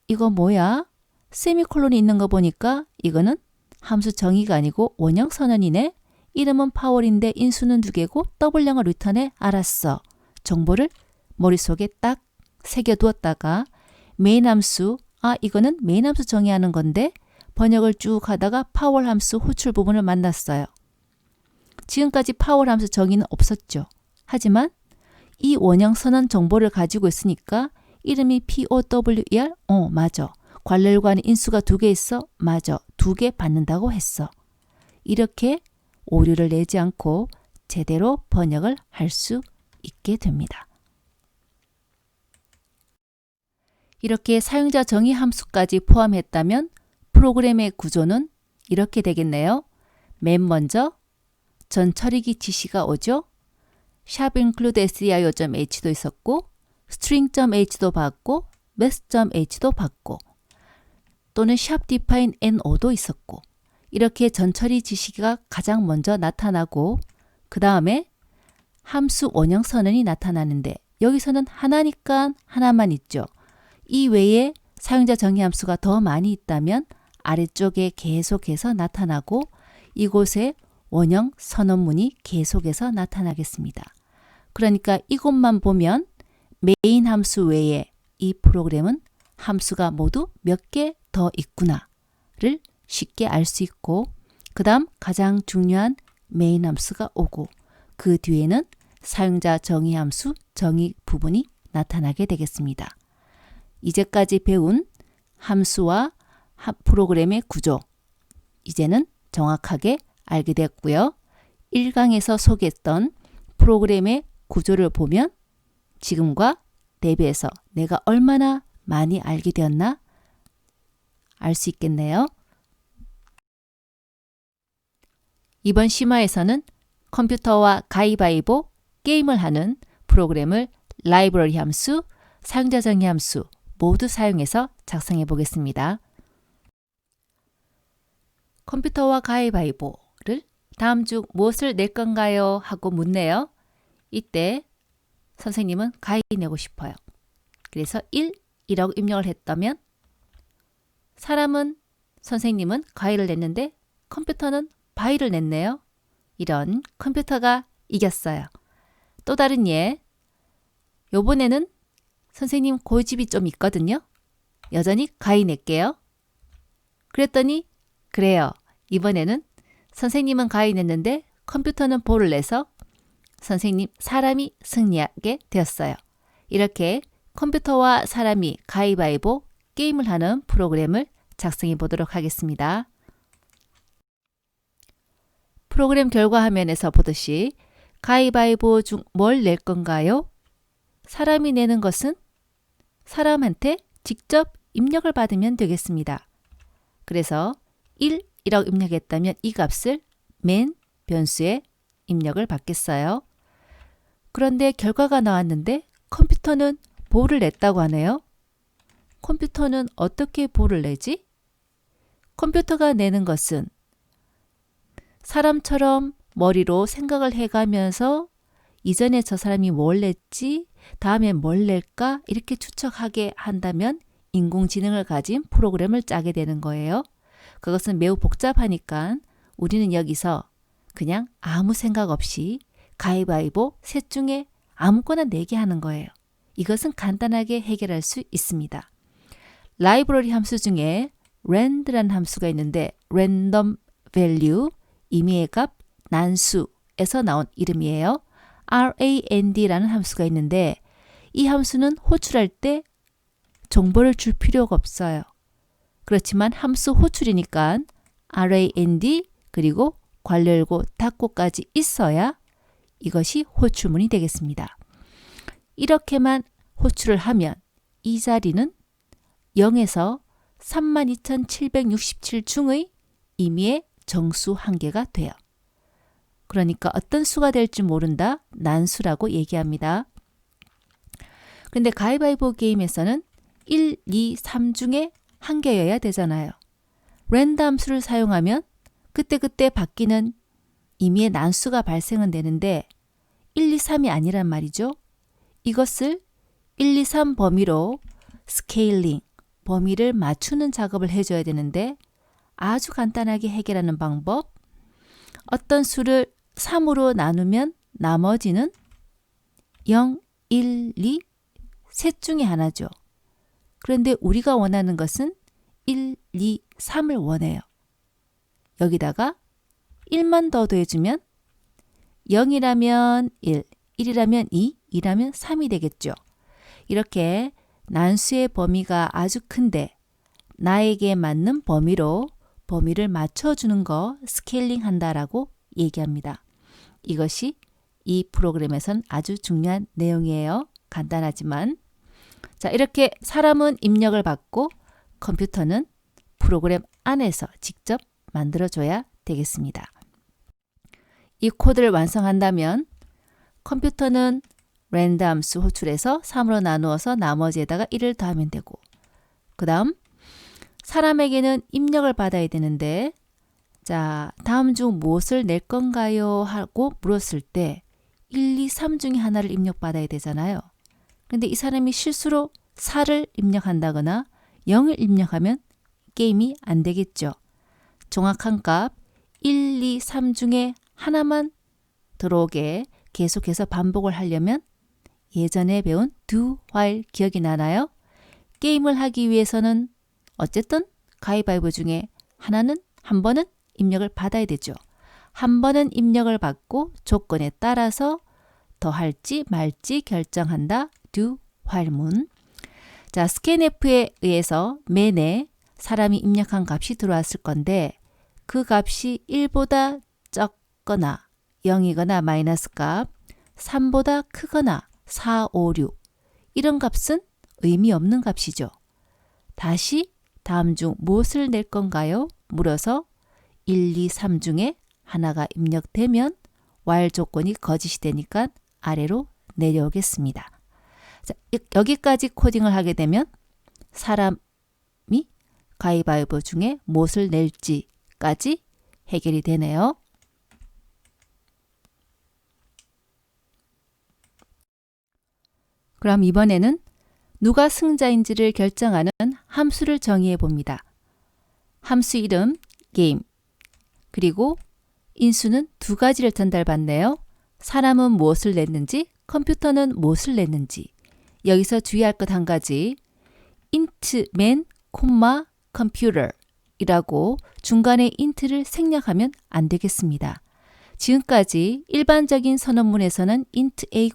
이거 뭐야? 세미콜론이 있는 거 보니까 이거는 함수 정의가 아니고 원형 선언이네. 이름은 파월인데 인수는 2개고 더블형을 리턴해. 알았어. 정보를 머릿속에 딱 새겨두었다가 메인 함수, 이거는 메인 함수 정의하는 건데 번역을 쭉 하다가 파월 함수 호출 부분을 만났어요. 지금까지 파월 함수 정의는 없었죠. 하지만 이 원형 선언 정보를 가지고 있으니까 이름이 POWER? 맞아. 관렬과는 인수가 2개 있어? 맞아. 2개 받는다고 했어. 이렇게 오류를 내지 않고 제대로 번역을 할 수 있게 됩니다. 이렇게 사용자 정의 함수까지 포함했다면 프로그램의 구조는 이렇게 되겠네요. 맨 먼저 전 처리기 지시가 오죠. include stdio.h도 있었고 string.h도 받고 math.h도 받고 또는 define no도 있었고 이렇게 전처리 지시가 가장 먼저 나타나고 그 다음에 함수 원형 선언이 나타나는데 여기서는 하나니까 하나만 있죠. 이 외에 사용자 정의 함수가 더 많이 있다면 아래쪽에 계속해서 나타나고 이곳에 원형 선언문이 계속해서 나타나겠습니다. 그러니까 이것만 보면 메인 함수 외에 이 프로그램은 함수가 모두 몇 개 더 있구나를 쉽게 알 수 있고 그 다음 가장 중요한 메인 함수가 오고 그 뒤에는 사용자 정의 함수 정의 부분이 나타나게 되겠습니다. 이제까지 배운 함수와 프로그램의 구조 이제는 정확하게 알게 됐고요. 1강에서 소개했던 프로그램의 구조를 보면 지금과 대비해서 내가 얼마나 많이 알게 되었나 알 수 있겠네요. 이번 심화에서는 컴퓨터와 가위바위보 게임을 하는 프로그램을 라이브러리 함수, 사용자 정의 함수 모두 사용해서 작성해 보겠습니다. 컴퓨터와 가위바위보를 다음 중 무엇을 낼 건가요? 하고 묻네요. 이때 선생님은 가위 내고 싶어요. 그래서 1이라고 입력을 했다면 선생님은 가위를 냈는데 컴퓨터는 바위를 냈네요. 이런 컴퓨터가 이겼어요. 또 다른 예. 요번에는 선생님 고집이 좀 있거든요. 여전히 가위 낼게요. 그랬더니 그래요. 이번에는 선생님은 가위 냈는데 컴퓨터는 볼을 내서 선생님, 사람이 승리하게 되었어요. 이렇게 컴퓨터와 사람이 가위바위보 게임을 하는 프로그램을 작성해 보도록 하겠습니다. 프로그램 결과 화면에서 보듯이 가위바위보 중 뭘 낼 건가요? 사람이 내는 것은 사람한테 직접 입력을 받으면 되겠습니다. 그래서 1이라고 입력했다면 이 값을 맨 변수에 입력을 받겠어요. 그런데 결과가 나왔는데 컴퓨터는 볼을 냈다고 하네요. 컴퓨터는 어떻게 볼을 내지? 컴퓨터가 내는 것은 사람처럼 머리로 생각을 해가면서 이전에 저 사람이 뭘 냈지? 다음에 뭘 낼까? 이렇게 추측하게 한다면 인공지능을 가진 프로그램을 짜게 되는 거예요. 그것은 매우 복잡하니까 우리는 여기서 그냥 아무 생각 없이 가위바위보 셋 중에 아무거나 내게 하는 거예요. 이것은 간단하게 해결할 수 있습니다. 라이브러리 함수 중에 rand라는 함수가 있는데 random value, 임의의 값, 난수에서 나온 이름이에요. rand라는 함수가 있는데 이 함수는 호출할 때 정보를 줄 필요가 없어요. 그렇지만 함수 호출이니까 rand 그리고 괄호 열고 닫고까지 있어야 이것이 호출문이 되겠습니다. 이렇게만 호출을 하면 이 자리는 0에서 32,767 중의 임의의 정수 한 개가 돼요. 그러니까 어떤 수가 될지 모른다 난수라고 얘기합니다. 그런데 가위바위보 게임에서는 1, 2, 3 중에 한 개여야 되잖아요. 랜덤 함수를 사용하면 그때그때 바뀌는 임의의 난수가 발생은 되는데 1, 2, 3이 아니란 말이죠. 이것을 1, 2, 3 범위로 스케일링, 범위를 맞추는 작업을 해줘야 되는데 아주 간단하게 해결하는 방법, 어떤 수를 3으로 나누면 나머지는 0, 1, 2, 셋 중에 하나죠. 그런데 우리가 원하는 것은 1, 2, 3을 원해요. 여기다가 1만 더 더해주면 0이라면 1, 1이라면 2, 2라면 3이 되겠죠. 이렇게 난수의 범위가 아주 큰데 나에게 맞는 범위로 범위를 맞춰주는 거 스케일링 한다라고 얘기합니다. 이것이 이 프로그램에선 아주 중요한 내용이에요. 간단하지만 자, 이렇게 사람은 입력을 받고 컴퓨터는 프로그램 안에서 직접 만들어줘야 되겠습니다. 이 코드를 완성한다면 컴퓨터는 랜덤 함수 호출해서 3으로 나누어서 나머지에다가 1을 더하면 되고 그 다음 사람에게는 입력을 받아야 되는데 자, 다음 중 무엇을 낼 건가요? 하고 물었을 때 1, 2, 3 중에 하나를 입력받아야 되잖아요. 그런데 이 사람이 실수로 4를 입력한다거나 0을 입력하면 게임이 안 되겠죠. 정확한 값 1, 2, 3 중에 하나만 들어오게 계속해서 반복을 하려면 예전에 배운 do, while 기억이 나나요? 게임을 하기 위해서는 어쨌든 가위바위보 중에 하나는 한 번은 입력을 받아야 되죠. 한 번은 입력을 받고 조건에 따라서 더할지 말지 결정한다. do, while문. 자, scanf에 의해서 맨에 사람이 입력한 값이 들어왔을 건데 그 값이 1보다 적거나 0이거나 마이너스 값, 3보다 크거나 4, 5, 6 이런 값은 의미 없는 값이죠. 다시 다음 중 무엇을 낼 건가요? 물어서 1, 2, 3 중에 하나가 입력되면 while 조건이 거짓이 되니까 아래로 내려오겠습니다. 자, 여기까지 코딩을 하게 되면 사람이 가위바위보 중에 무엇을 낼지까지 해결이 되네요. 그럼 이번에는 누가 승자인지를 결정하는 함수를 정의해 봅니다. 함수 이름 게임 그리고 인수는 두 가지를 전달받네요. 사람은 무엇을 냈는지 컴퓨터는 무엇을 냈는지 여기서 주의할 것 한 가지 int man, computer 이라고 중간에 int를 생략하면 안 되겠습니다. 지금까지 일반적인 선언문에서는 int a,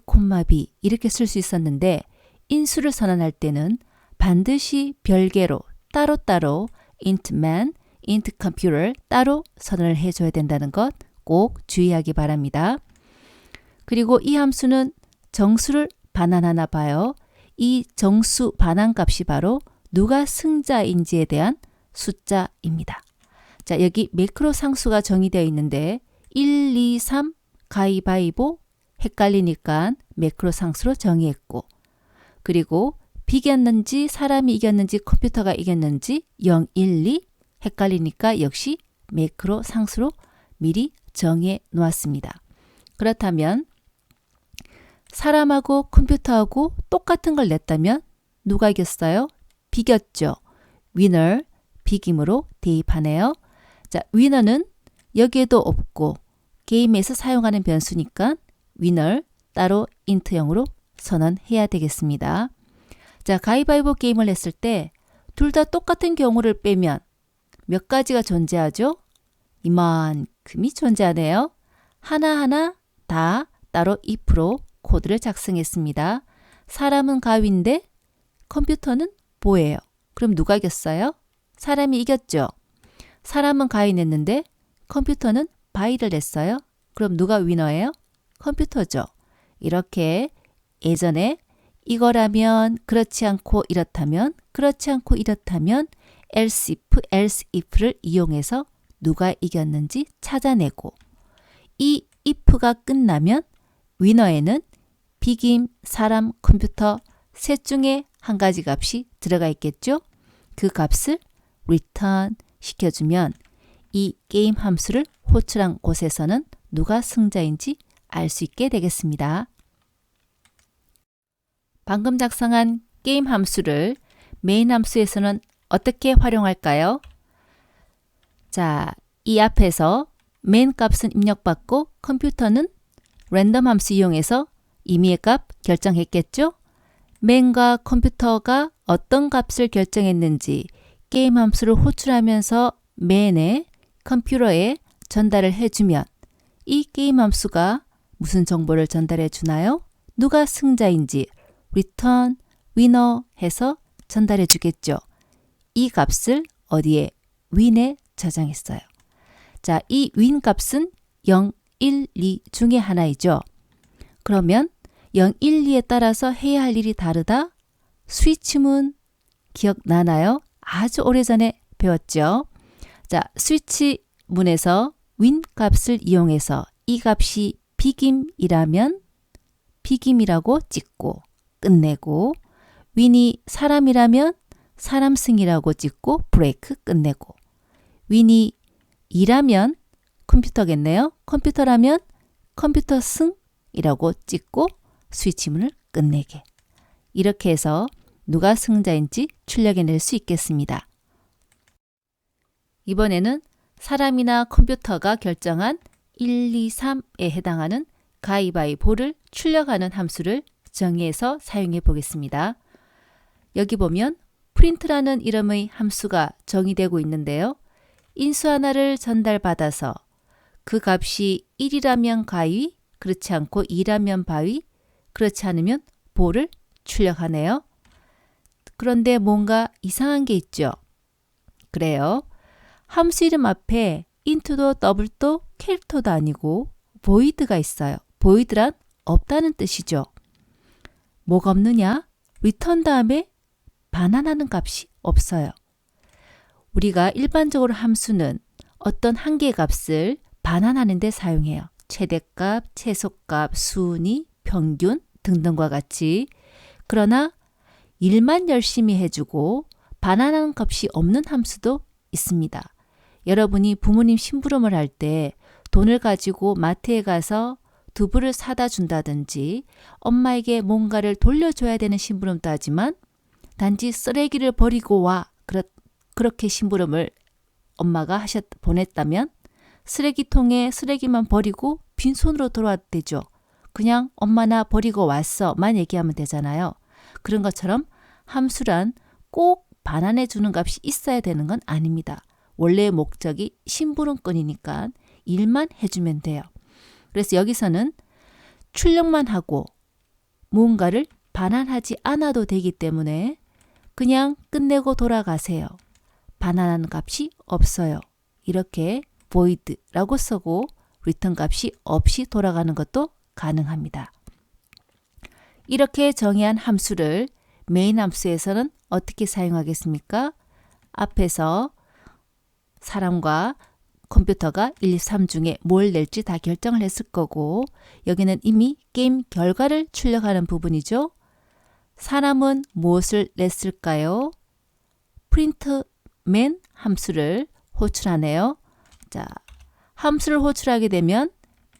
b 이렇게 쓸 수 있었는데 인수를 선언할 때는 반드시 별개로 따로따로 int man, int computer 따로 선언을 해줘야 된다는 것 꼭 주의하기 바랍니다. 그리고 이 함수는 정수를 반환하나 봐요. 이 정수 반환값이 바로 누가 승자인지에 대한 숫자입니다. 자, 여기 매크로 상수가 정의되어 있는데 1, 2, 3 가위바위보 헷갈리니까 매크로 상수로 정의했고 그리고 비겼는지 사람이 이겼는지 컴퓨터가 이겼는지 0, 1, 2 헷갈리니까 역시 매크로 상수로 미리 정해 놓았습니다. 그렇다면 사람하고 컴퓨터하고 똑같은 걸 냈다면 누가 이겼어요? 비겼죠. winner, 비김으로 대입하네요. 자, winner는 여기에도 없고 게임에서 사용하는 변수니까 winner 따로 int형으로 선언해야 되겠습니다. 자, 가위바위보 게임을 했을 때 둘 다 똑같은 경우를 빼면 몇 가지가 존재하죠? 이만큼이 존재하네요. 하나하나 다 따로 if로 코드를 작성했습니다. 사람은 가위인데 컴퓨터는 보예요. 그럼 누가 이겼어요? 사람이 이겼죠. 사람은 가위 냈는데 컴퓨터는 바이를 냈어요. 그럼 누가 위너예요? 컴퓨터죠. 이렇게 예전에 이거라면 그렇지 않고 이렇다면 그렇지 않고 이렇다면 else if를 이용해서 누가 이겼는지 찾아내고 이 if가 끝나면 위너에는 비김, 사람, 컴퓨터 셋 중에 한 가지 값이 들어가 있겠죠. 그 값을 return 시켜주면 이 게임 함수를 호출한 곳에서는 누가 승자인지 알 수 있게 되겠습니다. 방금 작성한 게임 함수를 메인 함수에서는 어떻게 활용할까요? 자, 이 앞에서 main 값은 입력받고 컴퓨터는 랜덤 함수 이용해서 임의의 값 결정했겠죠? main과 컴퓨터가 어떤 값을 결정했는지 게임 함수를 호출하면서 main에 컴퓨터에 전달을 해주면 이 게임 함수가 무슨 정보를 전달해 주나요? 누가 승자인지 return, winner 해서 전달해 주겠죠. 이 값을 어디에? win에 저장했어요. 자, 이 win 값은 0, 1, 2 중에 하나이죠. 그러면 0, 1, 2에 따라서 해야 할 일이 다르다? 스위치문 기억나나요? 아주 오래전에 배웠죠. 자, 스위치문에서 win 값을 이용해서 이 값이 비김이라면 비김이라고 찍고 끝내고 win이 사람이라면 사람승이라고 찍고 브레이크 끝내고 win이 2라면 컴퓨터겠네요. 컴퓨터라면 컴퓨터승이라고 찍고 스위치문을 끝내게. 이렇게 해서 누가 승자인지 출력해낼 수 있겠습니다. 이번에는 사람이나 컴퓨터가 결정한 1, 2, 3에 해당하는 가위바위보를 출력하는 함수를 정의해서 사용해 보겠습니다. 여기 보면 print라는 이름의 함수가 정의되고 있는데요. 인수 하나를 전달받아서 그 값이 1이라면 가위, 그렇지 않고 2라면 바위, 그렇지 않으면 보를 출력하네요. 그런데 뭔가 이상한 게 있죠. 그래요. 함수 이름 앞에 int도 double도 캐릭터도 아니고 void가 있어요. void란 없다는 뜻이죠. 뭐가 없느냐? return 다음에 반환하는 값이 없어요. 우리가 일반적으로 함수는 어떤 한 개의 값을 반환하는 데 사용해요. 최대값, 최소값, 순위, 평균 등등과 같이. 그러나 일만 열심히 해주고 반환하는 값이 없는 함수도 있습니다. 여러분이 부모님 심부름을 할 때 돈을 가지고 마트에 가서 두부를 사다 준다든지 엄마에게 뭔가를 돌려줘야 되는 심부름도 하지만 단지 쓰레기를 버리고 와 그렇게 심부름을 엄마가 보냈다면 쓰레기통에 쓰레기만 버리고 빈손으로 돌아와도 되죠. 그냥 엄마 나 버리고 왔어만 얘기하면 되잖아요. 그런 것처럼 함수란 꼭 반환해 주는 값이 있어야 되는 건 아닙니다. 원래 목적이 심부름꾼이니까 일만 해주면 돼요. 그래서 여기서는 출력만 하고 무언가를 반환하지 않아도 되기 때문에 그냥 끝내고 돌아가세요. 반환하는 값이 없어요. 이렇게 void라고 쓰고 return 값이 없이 돌아가는 것도 가능합니다. 이렇게 정의한 함수를 메인 함수에서는 어떻게 사용하겠습니까? 앞에서 사람과 컴퓨터가 1, 2, 3 중에 뭘 낼지 다 결정을 했을 거고 여기는 이미 게임 결과를 출력하는 부분이죠. 사람은 무엇을 냈을까요? printman 함수를 호출하네요. 자, 함수를 호출하게 되면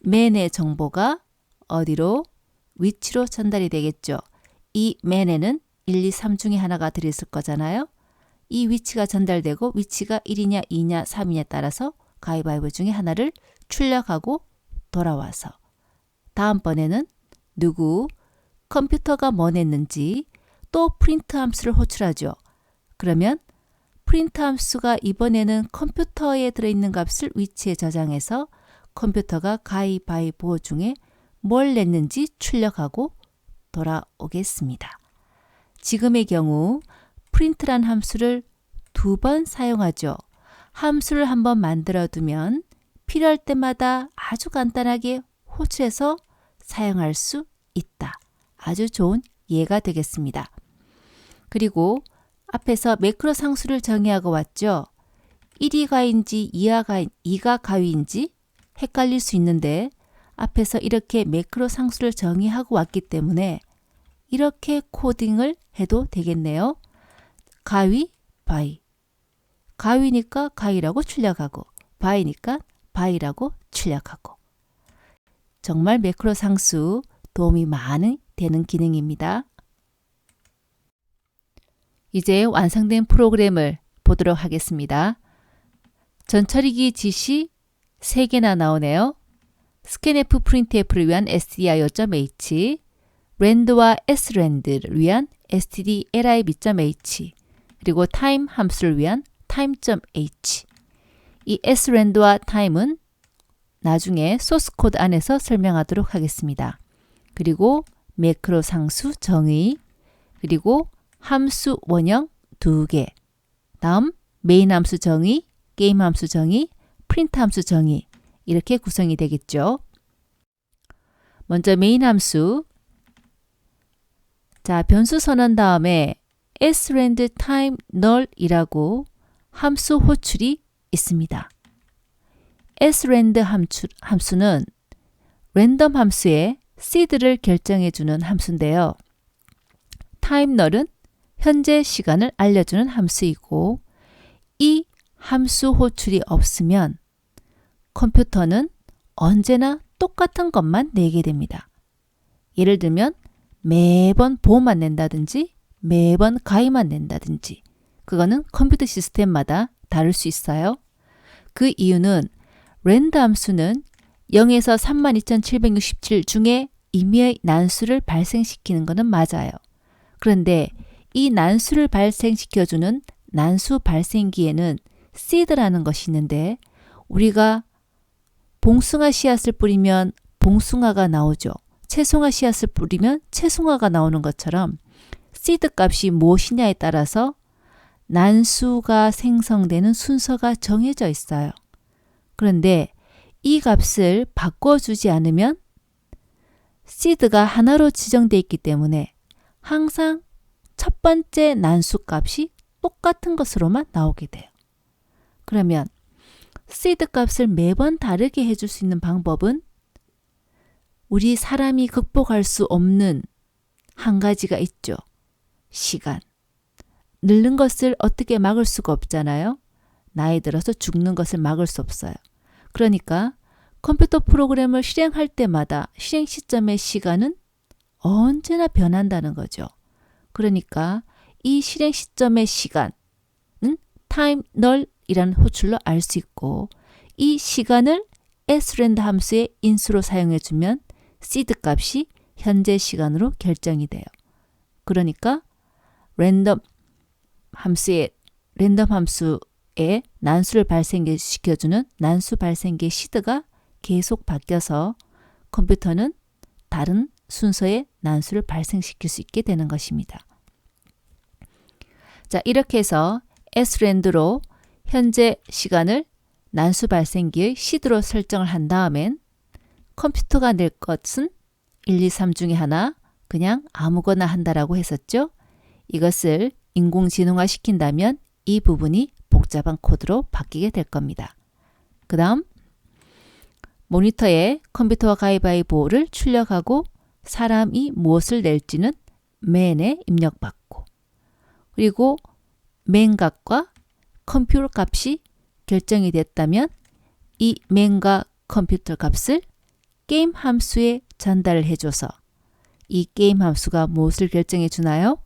man의 정보가 어디로? 위치로 전달이 되겠죠. 이 man에는 1, 2, 3 중에 하나가 들어있을 거잖아요. 이 위치가 전달되고 위치가 1이냐 2냐 3이냐에 따라서 가위바위보 중에 하나를 출력하고 돌아와서 다음번에는 누구 컴퓨터가 뭐 냈는지 또 프린트 함수를 호출하죠. 그러면 프린트 함수가 이번에는 컴퓨터에 들어있는 값을 위치에 저장해서 컴퓨터가 가위바위보 중에 뭘 냈는지 출력하고 돌아오겠습니다. 지금의 경우 print란 함수를 2번 사용하죠. 함수를 한번 만들어 두면 필요할 때마다 아주 간단하게 호출해서 사용할 수 있다. 아주 좋은 예가 되겠습니다. 그리고 앞에서 매크로 상수를 정의하고 왔죠. 1이 가인지 2가 가위인지 헷갈릴 수 있는데 앞에서 이렇게 매크로 상수를 정의하고 왔기 때문에 이렇게 코딩을 해도 되겠네요. 가위, 바위. 가위니까 가위라고 출력하고 바위니까 바위라고 출력하고 정말 매크로 상수 도움이 많이 되는 기능입니다. 이제 완성된 프로그램을 보도록 하겠습니다. 전처리기 지시 3개나 나오네요. scanf, printf를 위한 stdio.h, rand와 srand를 위한 stdlib.h, 그리고 time 함수를 위한 time.h. 이 srand와 time은 나중에 소스 코드 안에서 설명하도록 하겠습니다. 그리고 매크로 상수 정의, 그리고 함수 원형 2개, 다음 메인 함수 정의, 게임 함수 정의, 프린트 함수 정의 이렇게 구성이 되겠죠. 먼저 메인 함수 자 변수 선언 다음에 srand time null이라고 함수 호출이 있습니다. srand 함수는 랜덤 함수의 seed를 결정해주는 함수인데요. time null은 현재 시간을 알려주는 함수이고 이 함수 호출이 없으면 컴퓨터는 언제나 똑같은 것만 내게 됩니다. 예를 들면 매번 보험만 낸다든지 매번 가위만 낸다든지 그거는 컴퓨터 시스템마다 다를 수 있어요. 그 이유는 랜드 함수는 0에서 32,767 중에 임의의 난수를 발생시키는 것은 맞아요. 그런데 이 난수를 발생시켜주는 난수 발생기에는 seed라는 것이 있는데 우리가 봉숭아 씨앗을 뿌리면 봉숭아가 나오죠. 채송화 씨앗을 뿌리면 채송화가 나오는 것처럼 seed 값이 무엇이냐에 따라서 난수가 생성되는 순서가 정해져 있어요. 그런데 이 값을 바꿔주지 않으면 seed가 하나로 지정되어 있기 때문에 항상 첫 번째 난수 값이 똑같은 것으로만 나오게 돼요. 그러면 seed 값을 매번 다르게 해줄 수 있는 방법은 우리 사람이 극복할 수 없는 한 가지가 있죠. 시간. 늙는 것을 어떻게 막을 수가 없잖아요. 나이 들어서 죽는 것을 막을 수 없어요. 그러니까 컴퓨터 프로그램을 실행할 때마다 실행 시점의 시간은 언제나 변한다는 거죠. 그러니까 이 실행 시점의 시간은 time null이라는 호출로 알 수 있고 이 시간을 srand 함수의 인수로 사용해주면 seed 값이 현재 시간으로 결정이 돼요. 그러니까 랜덤 함수의 컴퓨터에 난수를 발생시켜주는 난수 발생기 시드가 계속 바뀌어서 컴퓨터는 다른 순서의 난수를 발생시킬 수 있게 되는 것입니다. 자, 이렇게 해서 sRAND로 현재 시간을 난수 발생기의 시드로 설정을 한 다음엔 컴퓨터가 낼 것은 1, 2, 3 중에 하나 그냥 아무거나 한다라고 했었죠. 이것을 인공지능화 시킨다면 이 부분이 복잡한 코드로 바뀌게 될 겁니다. 그 다음 모니터에 컴퓨터와 가위바위보를 출력하고 사람이 무엇을 낼지는 맨에 입력받고 그리고 맨 값과 컴퓨터 값이 결정이 됐다면 이 맨과 컴퓨터 값을 게임 함수에 전달을 해줘서 이 게임 함수가 무엇을 결정해 주나요?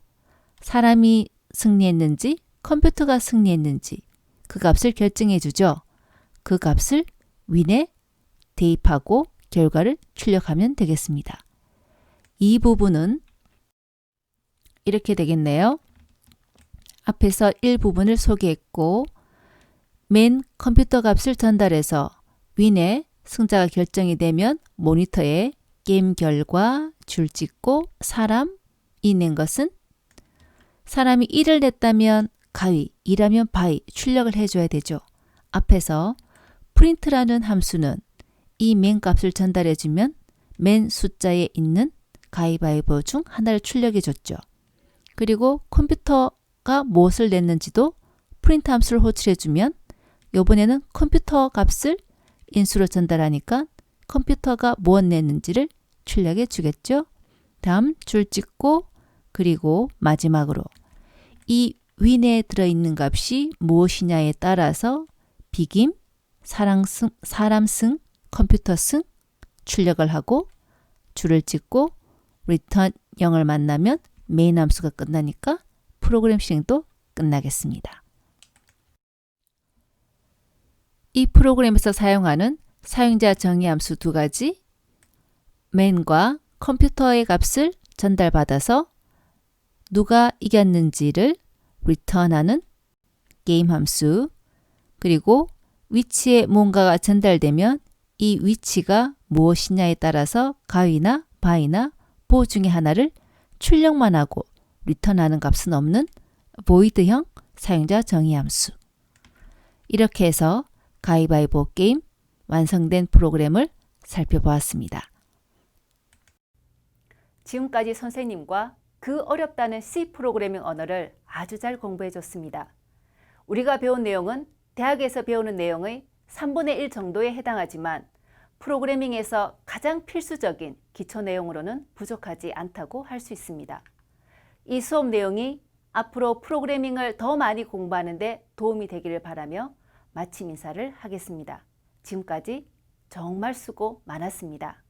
사람이 승리했는지 컴퓨터가 승리했는지 그 값을 결정해 주죠. 그 값을 윈에 대입하고 결과를 출력하면 되겠습니다. 이 부분은 이렇게 되겠네요. 앞에서 일부분을 소개했고 맨 컴퓨터 값을 전달해서 윈에 승자가 결정이 되면 모니터에 게임 결과, 줄 찍고 사람이 낸 것은 사람이 1을 냈다면 가위, 2라면 바위 출력을 해줘야 되죠. 앞에서 print라는 함수는 이 맨 값을 전달해주면 맨 숫자에 있는 가위바위보 중 하나를 출력해 줬죠. 그리고 컴퓨터가 무엇을 냈는지도 print 함수를 호출해주면 이번에는 컴퓨터 값을 인수로 전달하니까 컴퓨터가 무엇 냈는지를 출력해 주겠죠. 다음 줄 찍고 그리고 마지막으로 이 윈에 들어있는 값이 무엇이냐에 따라서 비김, 사람 승, 컴퓨터 승 출력을 하고 줄을 찍고 return 0을 만나면 메인 함수가 끝나니까 프로그램 실행도 끝나겠습니다. 이 프로그램에서 사용하는 사용자 정의 함수 두 가지 맨과 컴퓨터의 값을 전달받아서 누가 이겼는지를 return하는 게임 함수 그리고 위치에 뭔가가 전달되면 이 위치가 무엇이냐에 따라서 가위나 바위나 보 중에 하나를 출력만 하고 return하는 값은 없는 void형 사용자 정의 함수 이렇게 해서 가위바위보 게임 완성된 프로그램을 살펴보았습니다. 지금까지 선생님과 그 어렵다는 C 프로그래밍 언어를 아주 잘 공부해 줬습니다. 우리가 배운 내용은 대학에서 배우는 내용의 3분의 1 정도에 해당하지만 프로그래밍에서 가장 필수적인 기초 내용으로는 부족하지 않다고 할 수 있습니다. 이 수업 내용이 앞으로 프로그래밍을 더 많이 공부하는 데 도움이 되기를 바라며 마침 인사를 하겠습니다. 지금까지 정말 수고 많았습니다.